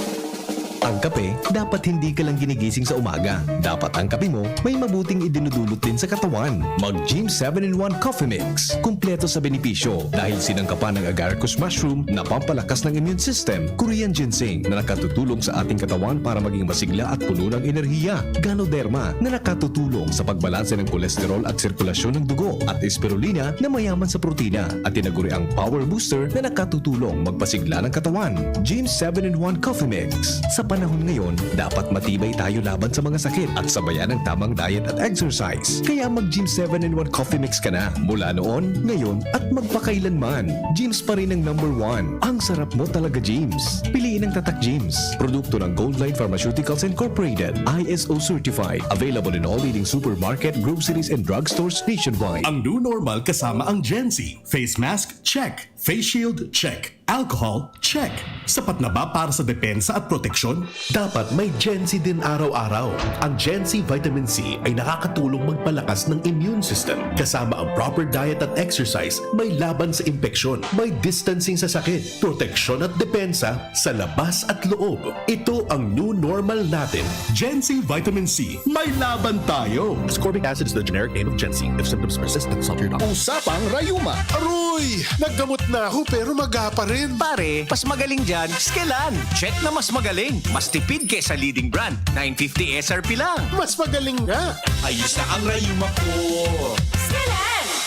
Ang kape, dapat hindi ka lang ginigising sa umaga. Dapat ang kape mo may mabuting idinudulot din sa katawan. Mag-Gym 7-in-1 Coffee Mix. Kumpleto sa benepisyo dahil sinangkapan ng agaricus mushroom na pampalakas ng immune system, Korean ginseng na nakatutulong sa ating katawan para maging masigla at puno ng enerhiya, Ganoderma na nakatutulong sa pagbalanse ng kolesterol at sirkulasyon ng dugo, at spirulina na mayaman sa protina at tinaguri ang power booster na nakatutulong magpasigla ng katawan. Gym 7-in-1 Coffee Mix. Sa panahon ngayon, dapat matibay tayo laban sa mga sakit at sabayan ng tamang diet at exercise. Kaya mag-Gym 7-in-1 Coffee Mix ka na mula noon, ngayon at magpakailanman. Gyms pa rin ang #1. Ang sarap mo talaga, Gyms. Piliin ang Tatak Gyms. Produkto ng Goldline Pharmaceuticals Incorporated. ISO certified. Available in all leading supermarket, groceries, and drugstores nationwide. Ang new normal kasama ang Gen-Z. Face mask, check. Face shield, check. Alcohol, check. Sapat na ba para sa depensa at proteksyon? Dapat may Gen-Z din araw-araw. Ang Gen-Z Vitamin C ay nakakatulong magpalakas ng immune system. Kasama ang proper diet at exercise, may laban sa impeksyon, may distancing sa sakit, proteksyon at depensa sa labas at loob. Ito ang new normal natin. Gen-Z Vitamin C. May laban tayo. Ascorbic acid is the generic name of Gen-Z. If symptoms persist, consult your doctor. Usapang Rayuma. Aroy! Naggamot na ako pero maga pa rin. Pare, mas magaling dyan, Skelan. Check na mas magaling. Mas tipid kesa leading brand. 950 SRP lang. Mas magaling nga. Ayos na ang Rayuma ko.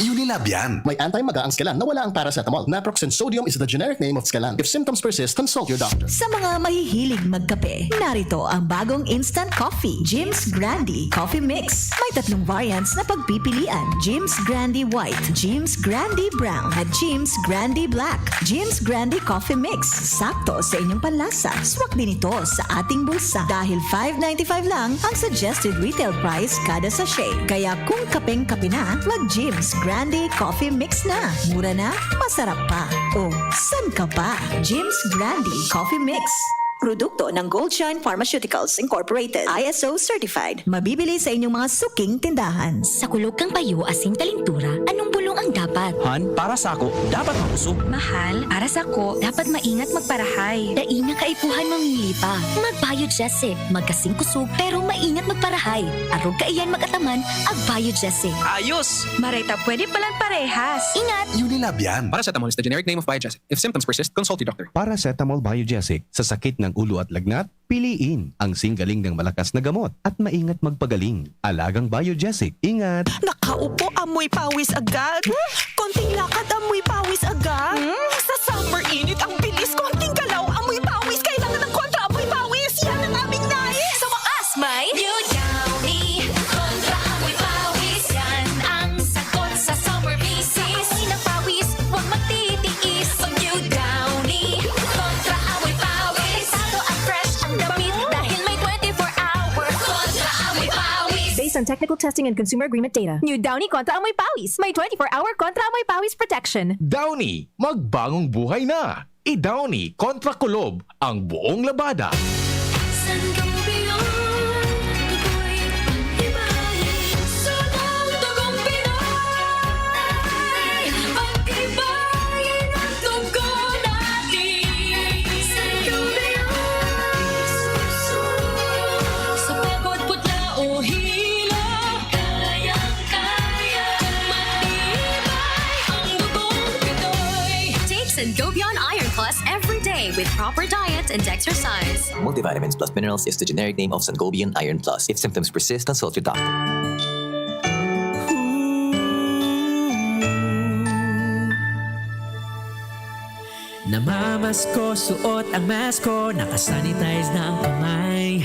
Unilab yan. May anti-maga ang Skelan na wala ang paracetamol. Naproxen sodium is the generic name of Skelan. If symptoms persist, consult your doctor. Sa mga mahihilig magkape, narito ang bagong instant coffee, Jim's Grandi Coffee Mix. May 3 variants na pagpipilian: Jim's Grandi White, Jim's Grandi Brown, at Jim's Grandi Black. Jim's Grandi Coffee Mix, sakto sa inyong panlasa. Swak din ito sa ating bulsa dahil $5.95 lang ang suggested retail price kada sachet. Kaya kung kapeng-kape na, mag-Jim's Grandi Coffee Mix na. Mura na, masarap pa. O, san ka pa? Jim's Grandi Coffee Mix. Produkto ng Goldshine Pharmaceuticals Incorporated. ISO certified. Mabibili sa inyong mga suking tindahan. Sa kulog kang payo asing kalintura, anong bulong ang dapat? Han, para sa ako, dapat mausog. Mahal, para sa ko, dapat maingat magparahay. Daing na kaipuhan mamili pa. Mag-Biogesic, magkasing kusog, pero maingat magparahay. Arog kaiyan mag-ataman, ag-Biogesic. Ayos! Marita, pwede palang parehas. Ingat! Unilab yan. Paracetamol is the generic name of Biogesic. If symptoms persist, consult your doctor. Paracetamol Biogesic. Sa sakit ng ulo at lagnat, piliin ang singgaling ng malakas na gamot at maingat magpagaling. Alagang Biogesic. Ingat! Nakaupo, amoy pawis agad. Konting lakad, amoy pawis agad. Sa summer init, ang bilis. Konting galaw, amoy pawis. Kailangan ng kontra amoy pawis. Yan ang aming nais. Sa wakas, may New Downy kontra amoy pawis. Yan ang sagot sa summer misis. Amoy ng pawis, huwag magtitiis. Pag New Downy kontra amoy pawis. Delikado at fresh ang damit dahil may 24 hours kontra amoy pawis. Based on technical testing and consumer agreement data. New Downy kontra amoy pawis. May 24-hour kontra amoy pawis protection. Downy, magbagong buhay na. I-Downy kontra kulob ang buong labada. Sangobion Iron Plus every day with proper diet and exercise. Multivitamins plus minerals is the generic name of Sangobion Iron Plus. If symptoms persist, consult your doctor. Namamasko, suot ang mask ko, nakasanitize na ang kamay.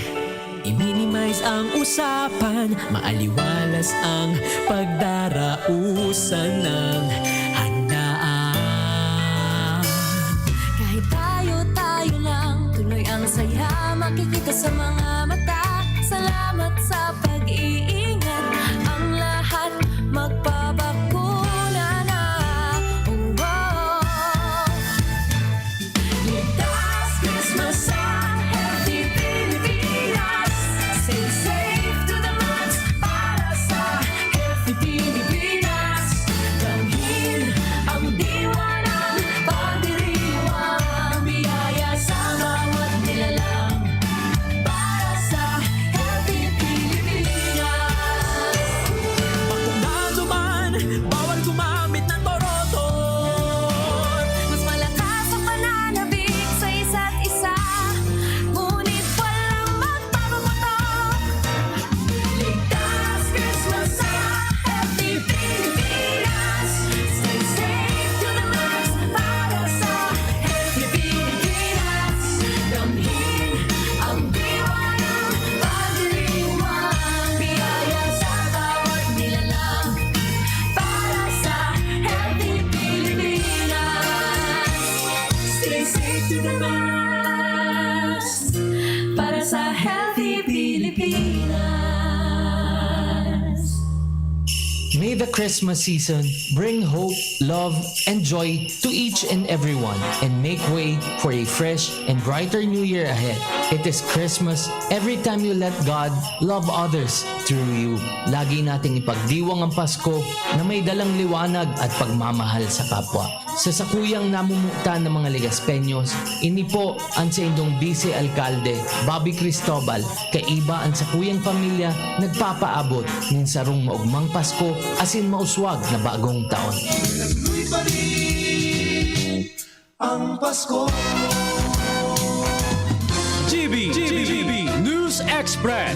I-minimize ang usapan, maaliwalas ang pagdarausan ng handaan. Kahit tayo lang, tuloy ang saya makikita sa mga mata. Salamat sa pag-iingat, ang lahat magpabakuna na. Oh, oh. Ligtas Christmas sa Healthy Pilipinas. Stay safe to the max para sa Healthy Pilipinas. Dalhin ang diwa ng pagdiriwang biyaya sa bawat nilalang. healthy Pilipinas. May the Christmas season bring hope, love, and joy to each and everyone and make way for a fresh and brighter new year ahead. It is Christmas every time you let God love others through you. Lagi nating ipagdiwang ang Pasko na may dalang liwanag at pagmamahal sa kapwa. Sa sakuyang namumuta ng mga Legaspeños, ini po ang sa indong Vice Alcalde, Bobby Cristobal, kaiba ang sakuyang pamilya nagpapaabot nin sarong maugmang Pasko asin mauswag na bagong taon. Ang Pasko. GB News Express.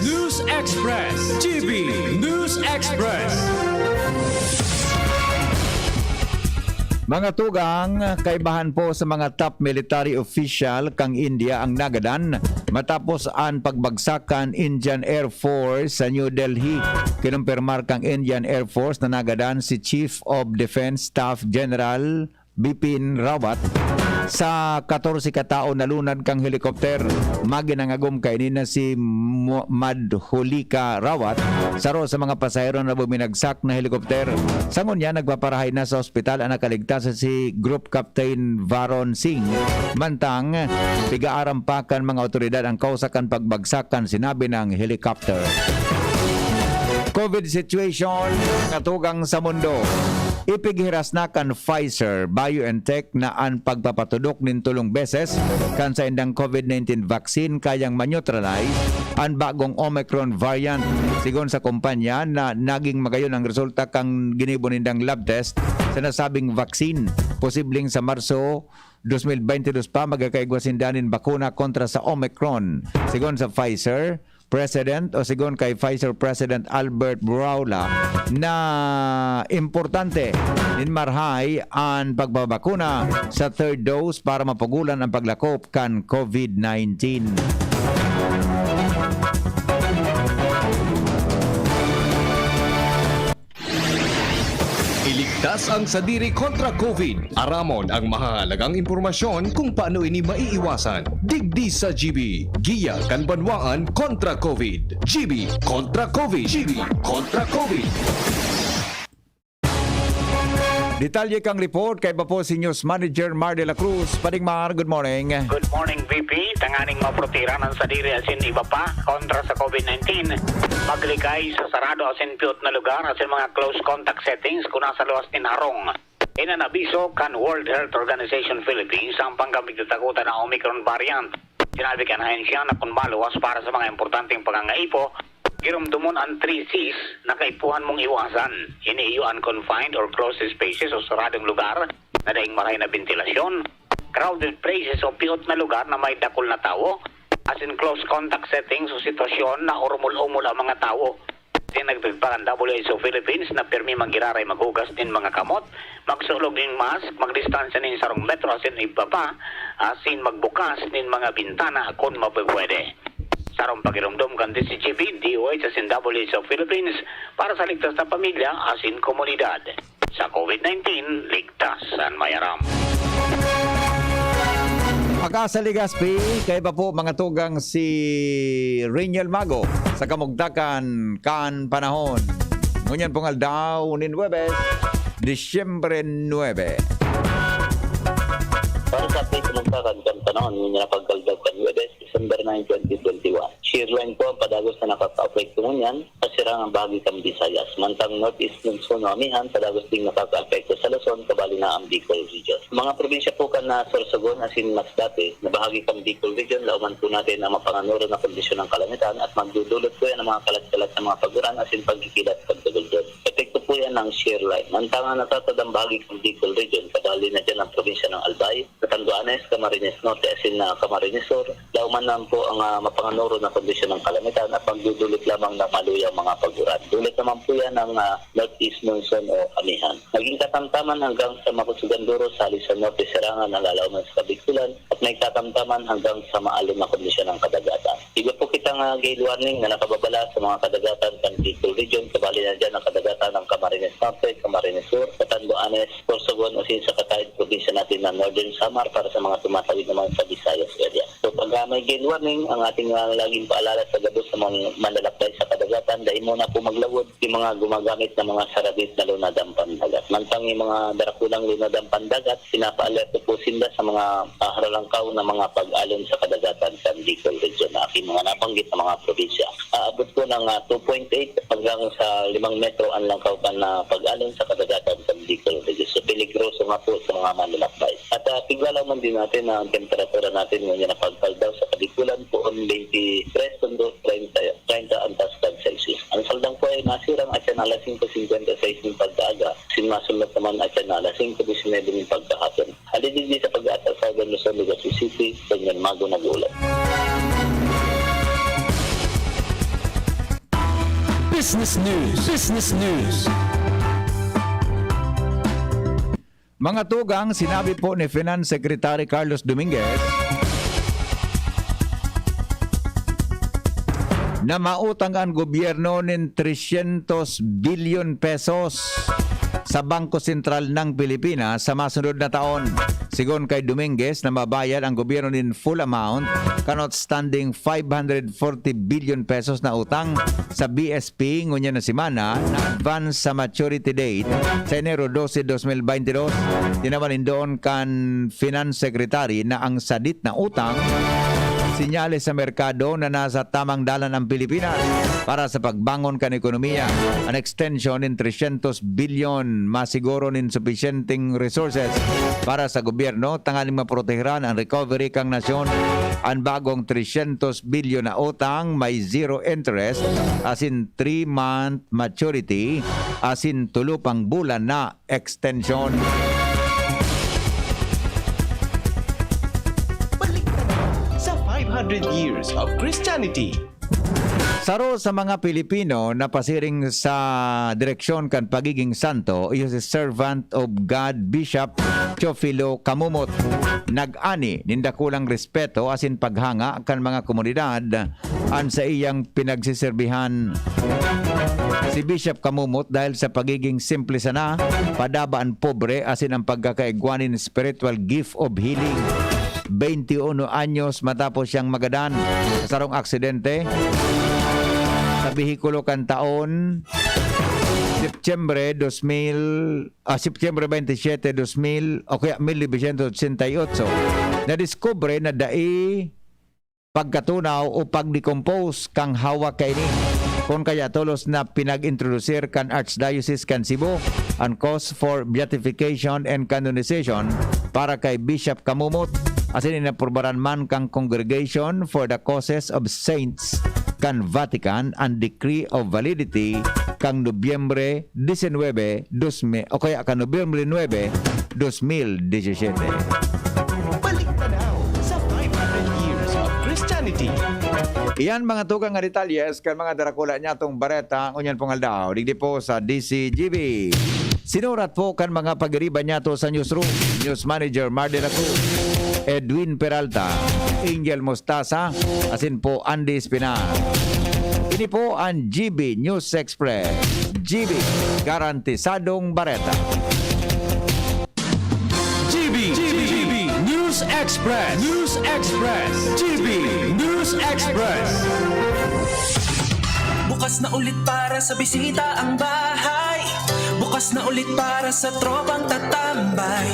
GB News Express. Mga tugang, kaibahan po sa mga top military official kang India ang nagadan matapos ang pagbagsakan Indian Air Force sa New Delhi. Kinumpirmar kang Indian Air Force na nagadan si Chief of Defense Staff General Bipin Rawat sa 14 katao nalunad kang helikopter. Maginangagom kay nina si Madhulika Rawat saro sa mga pasahero na buminagsak na helikopter. Sangon niya nagpaparahay na sa ospital ang nakaligtas si Group Captain Varon Singh. Mantang pigaarampakan mga otoridad ang kausakan pagbagsakan sinabi ng helicopter. COVID situation katugang sa mundo. Ipighiras na kan Pfizer BioNTech na ang pagpapatudok nin tulong beses kan sa indang COVID-19 vaccine kayang maneutralize ang bagong Omicron variant. Sigon sa kumpanya na naging magayon ang resulta kang ginibon nindang lab test sa nasabing vaccine. Posibleng sa Marso 2022 pa magkakaigwasindanin bakuna kontra sa Omicron. Sigon sa Pfizer President o sigon kay Pfizer President Albert Bourla na importante ninmarhay ang pagbabakuna sa third dose para mapagulan ang paglakop kan COVID-19. Iligtas ang sadiri kontra COVID. Aramon ang mahalagang impormasyon kung paano ini maiiwasan. Digdi sa GB. Giya kan banwaan kontra COVID. GB kontra COVID. GB kontra COVID. Detalye kang report kay po si News Manager Mar de la Cruz. Padingmar, good morning. Good morning, VP. Tanganing maprotira ng sadiri asin iba pa kontra sa COVID-19. Magligay sa sarado asin piyot na lugar asin mga close contact settings kung nasa luwas ni Narong. Inanabiso kan World Health Organization Philippines ang panggamit-takutan ng Omicron variant. Sinabi kan ahensya na kung maluwas para sa mga importanteng pangangaipo, girumdumon ang 3 C's na kaipuhan mong iwasan. Iniiyo unconfined or closed spaces o saradong lugar na daing maray na ventilasyon, crowded places o piyot na lugar na may dakol na tao, as in close contact settings o sitwasyon na urmul-umul ang mga tao. Tinagpagpakan WHO Philippines na pirmi magiraray maghugas din mga kamot, magsulog din mask, magdistansya din sarong metro asin iba pa, asin magbukas din mga bintana kung mapipwede. Sarong pagirumdum kan DCGP, DOH asin WHO Philippines para sa ligtas na pamilya asin komunidad. Sa COVID-19, ligtas ang mayaram. Pagkasa Ligaspi, kay pa po mga tugang si Rainiel Mago sa kamugtakan kan panahon. Ngunyan pong aldaw nin Webes, Disyembre 9. Para sa ating kamugtakan kan panahon, ngunyan na pagkaldag kan Webes, December 9, 2021. Shearline po ang padagos na nakaka-apekto ngunyan, pasirang ang bahagi kang Visayas. Mantang Northeast Luzon, Amihan, padagos ding nakaka-apekto sa Luzon, kabali na ang Bicol Region. Mga probinsya po kan na Sorsogon, asin Masbate, na bahagi kang Bicol Region, lauman po natin ang mapanganuro na kondisyon ng kalamitan at magdudulot po yan ang mga kalat-kalat na mga paguran asin pagkikilat pagdugulod. Epekto po yan ng shearline. Mantang ang natatadang bahagi kang Bicol Region, kabali na dyan ang probinsya ng Albay, Catanduanes, Camarines Norte, asin na Camarines Sur, lauman naman po ang mapanganuro na kondisyon ng kalamitan at magdudulot lamang ng maluyang mga paguran. Dulot naman po yan ng Northeast Monsoon o Amihan. Naging katamtaman hanggang sa Makusuganduro, sa Alisan Norte, Serangan, ang lalauman sa Kabikulan at may katamtaman hanggang sa maalon na kondisyon ng kadagatan. Iba po kitang gale warning na nakababala sa mga kadagatan ng Bicol Region, kabali na dyan ang kadagatan ng Camarines Norte, Camarines Sur, Catanduanes, Sorsogon o sa katahid probinsya natin ng Northern Samar para sa mga tumatawid naman sa Visayas area. So So pag may gain warning, ang ating laging paalala sa gabos sa mga manlalakbay sa kadagatan, dahil muna po maglawod yung mga gumagamit ng mga sarabit na lunadang pandagat. Mantang yung mga darakulang lunadang pandagat, pinapaalerto po sila sa mga haralangkaw na mga pag-alon sa kadagatan sa Bicol region na aking mga nabanggit na mga probinsya. Aabot po ng 2.8 hanggang sa 5 metro ang langkawkan na pag-alon sa kadagatan sa Bicol region. So peligroso nga po sa mga manlalakbay. At pigalaw man din natin na ang temperatura natin ngayon na pagkaldaw sa Kadikulan po ang 23 hanggang 30 ang taskas Celsius. Ang saldang po ay nasirang at yan alas 5:56 ng pagkaaga. Sinmasunod naman at yan alas 5:19 ng pagkahapon. Halidin sa pag-asa sa Luzon, Legazpi City, ganyan mago nag-ulan. Business News. Business News. Mga tugang, sinabi po ni Finance Secretary Carlos Dominguez na mautang ang gobyerno ng 300 billion pesos sa Bangko Sentral ng Pilipinas sa masunod na taon. Sigon kay Dominguez na mabayad ang gobyerno in full amount kan outstanding 540 billion pesos na utang sa BSP ngunya na simana na advance sa maturity date sa Enero 12, 2022. Tinawanin doon kan Finance Secretary na ang sadit na utang sinyales sa merkado na nasa tamang dalan ang Pilipinas para sa pagbangon kan ekonomiya. An extension in 300 billion masiguro nin sufficienting resources para sa gobyerno tangaling maproteheran ang recovery kang nasyon. Ang bagong 300 billion na utang may zero interest as in 3-month maturity as in 3 pang bulan na extension. Sa 500 years of Christianity. Saro sa mga Pilipino na pasiring sa direksyon kan pagiging santo iyo si Servant of God Bishop Teofilo Camumot. Nag-ani nindakulang respeto asin paghanga kan mga komunidad an sa iyang pinagsiserbihan. Si Bishop Camumot dahil sa pagiging simple sana, padabaan pobre asin ang pagkakaigwanin spiritual gift of healing. 21 anyos matapos siyang magadan sa sarong aksidente sa bihikulo kan taon Septyembre 27, 1988 na-discover na dai pagkatunaw o pagdecompose kang hawa kaini. Kung kaya tulos na pinag-introducer kan Archdiocese kan Cebu ang cause for beatification and canonization para kay Bishop Camumot asin inapurbaran man kang Congregation for the Causes of Saints kan Vatican ang decree of validity kang Nobyembre 19, 2000 o kaya kan Nobyembre 9, 2017. Balik tanaw sa 500 years of Christianity. Iyan mga tugang nga detalyes kan mga darakula niya tong bareta unyan pongaldaw digdi po sa DCGB. Sinurat po kan mga pagiriba niya to sa newsroom. News Manager Mardel Cruz, Edwin Peralta, Angel Mostaza, asin po Andy Espinar. Ini po ang GB News Express. GB, garantisadong bareta. GB News Express. News Express. GB News Express. Bukas na ulit para sa bisita ang bahay. Bukas na ulit para sa tropang tatambay.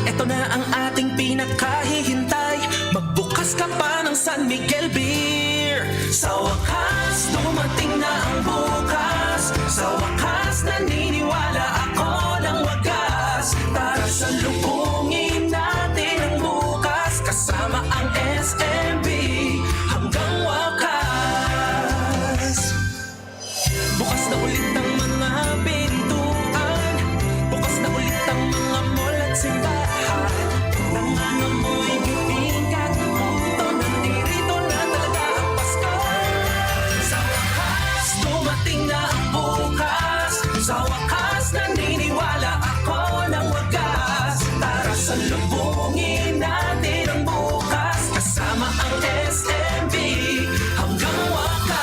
Ito na ang ating pinakahihintay. Magbukas ka pa ng San Miguel Beer. Sa wakas, dumating na ang bukas. Sa wakas, naniniwala ako ng wagas. Tara salubungin natin ang bukas. Kasama ang SMB hanggang wakas. Bukas na ulit ang mga pintuan. Bukas na ulit ang mga mall at simbahan. Nangangamoy bibingkat. Ito nandirito na talaga ang Pasko. Sa wakas, dumating na ang bukas. Sa wakas, naniniwala ako ng wagas. Tara salubungin natin ang bukas. Kasama ang SMB hanggang wakas.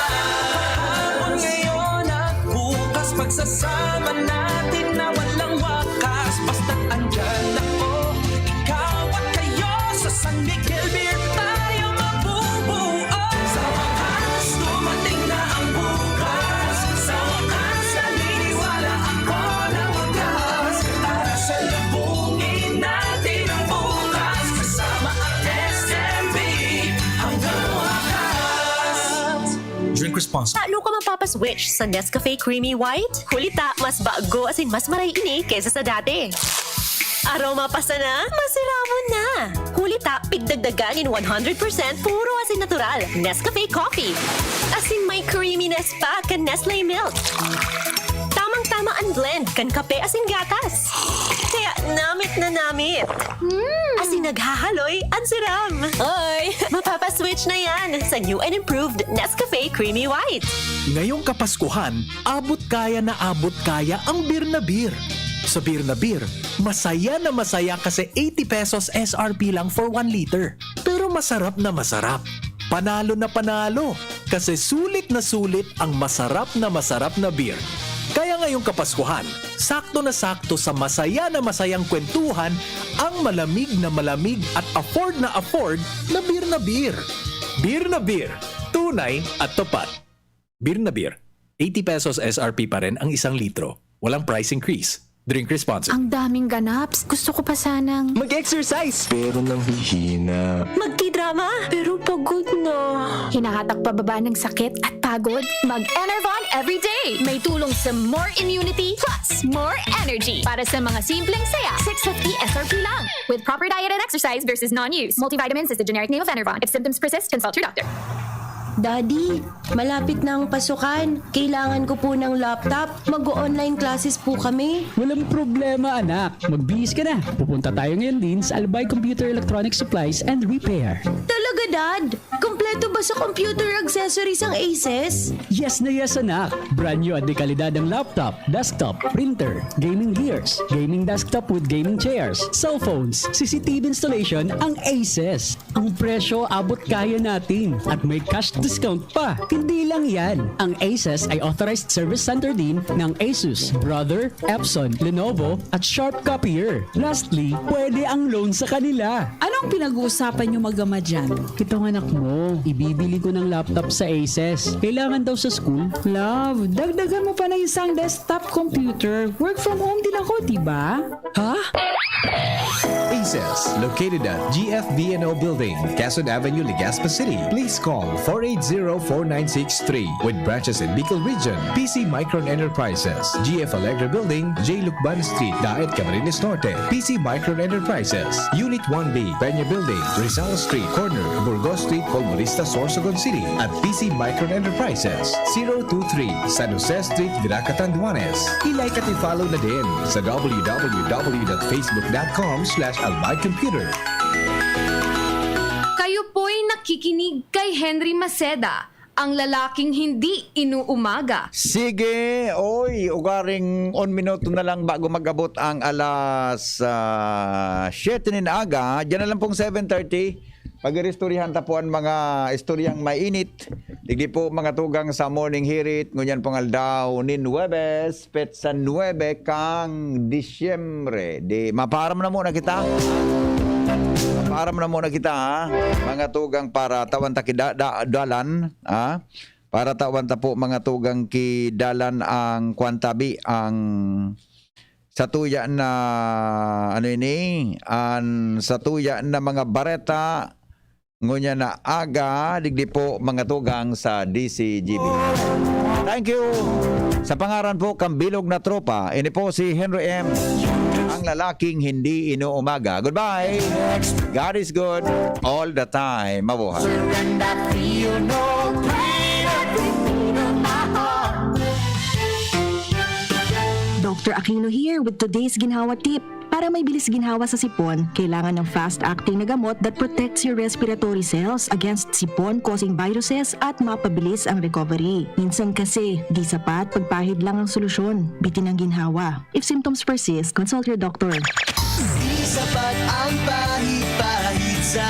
Ngayon at bukas, pagsasama natin na walang wakas. Basta't andyan ako, ikaw at kayo. Sa San Miguel Beer tayo magbukas. Drink responsibly. Talo ka mapapaswitch sa Nescafe Creamy White? Kulita, mas bago as in mas maray ini kaysa sa dati. Aroma pa sana, masiramon na. Kulita, pigdagdagan in 100% puro asin natural. Nescafe Coffee. Asin may creaminess pa kan Nestle Milk. Tamang-tama ang blend kan kape asin gatas. Kaya namit na namit. Asin naghahaloy, ang siram. Oy, mapapaswitch na yan sa new and improved Nescafe Creamy White. Ngayong Kapaskuhan, abot kaya na abot kaya ang beer na beer. Sa beer na beer, masaya na masaya kasi 80 pesos SRP lang for 1 liter. Pero masarap na masarap. Panalo na panalo kasi sulit ang masarap na beer. Kaya ngayong Kapaskuhan, sakto na sakto sa masaya na masayang kwentuhan ang malamig at afford na beer na beer. Beer na beer, tunay at tapat. Beer na beer, 80 pesos SRP pa rin ang 1 litro. Walang price increase. Drink responsibly. Ang daming ganaps. Gusto ko pa sanang Mag-exercise! Pero nanghihina. Magti-drama, pero pagod na. hinahatak pababa ng sakit at pagod. Mag-Enervon everyday. May tulong sa more immunity plus more energy. Para sa mga simpleng saya, 650 SRP lang. With proper diet and exercise versus non-use. Multivitamins is the generic name of Enervon. If symptoms persist, consult your doctor. Daddy, malapit na ang pasukan. Kailangan ko po ng laptop. Mag-online classes po kami. Walang problema, anak. Magbihis ka na. Pupunta tayo ngayon din sa Albay Computer Electronic Supplies and Repair. Talaga, Dad? Kompleto ba sa computer accessories ang Aces? Yes na yes, anak. Brand new at dekalidad ang laptop, desktop, printer, gaming gears, gaming desktop with gaming chairs, cellphones, CCTV installation ang Aces. Ang presyo abot kaya natin at may cash discount pa. Hindi lang yan. Ang Aces ay authorized service center din ng Asus, Brother, Epson, Lenovo at Sharp Copier. Lastly, pwede ang loan sa kanila. Anong pinag-uusapan nyo mag-ama dyan? Itong anak mo, ibibili ko ng laptop sa Aces. Kailangan daw sa school. Love, dagdagan mo pa ng isang desktop computer. Work from home din ako, diba? Ha? Aces, located at GFBNO Building, Quezon Avenue, Legazpi City. Please call 480-4963 with branches in Bicol Region, PC Micron Enterprises, GF Allegra Building, J. Lucban Street, Daet, Camarines Norte, PC Micron Enterprises, Unit 1B, Peña Building, Rizal Street, Corner, Burgos Street, Colmorista, Sorsogon City, at PC Micron Enterprises, 023 San Jose Street, Viracatan, Duanes. I-like at i-follow na din sa www.facebook.com/albaycomputer. Kayo po'y nakikinig kay Henry Maceda, ang lalaking hindi inuumaga. Sige, oy, ugaring 1 minuto na lang bago mag-abot ang alas 7 ng aga. Diyan na lang pong 7:30. Pag-iristoryahan tapuan mga istoryang mainit. Digdi po mga tugang sa morning hirit. Ngunyan pong aldaw ni Nuebes, petsa 9 kang Disyembre. Di, maparam na muna kita. Maparam na muna kita, ha? Mga tugang para tawan ta kidalan, ha? Para tawan ta po mga tugang kidalan ang kwantabi, ang satuya na, ano ini? Ang satuya na mga bareta, ngunya na aga, digdi po mga tugang sa DCGB. Thank you. Sa pangaran po, Kambilog na Tropa, ini po si Henry M., ang lalaking hindi inuumaga. Goodbye. God is good all the time. Mabuhay. Dr. Aquino here with today's ginhawa tip. Para may bilis ginhawa sa sipon, kailangan ng fast-acting na gamot that protects your respiratory cells against sipon-causing viruses at mapabilis ang recovery. Minsan kasi, di sapat pagpahid lang ang solusyon. Bitin ang ginhawa. If symptoms persist, consult your doctor. Di sapat ang pahid-pahid sa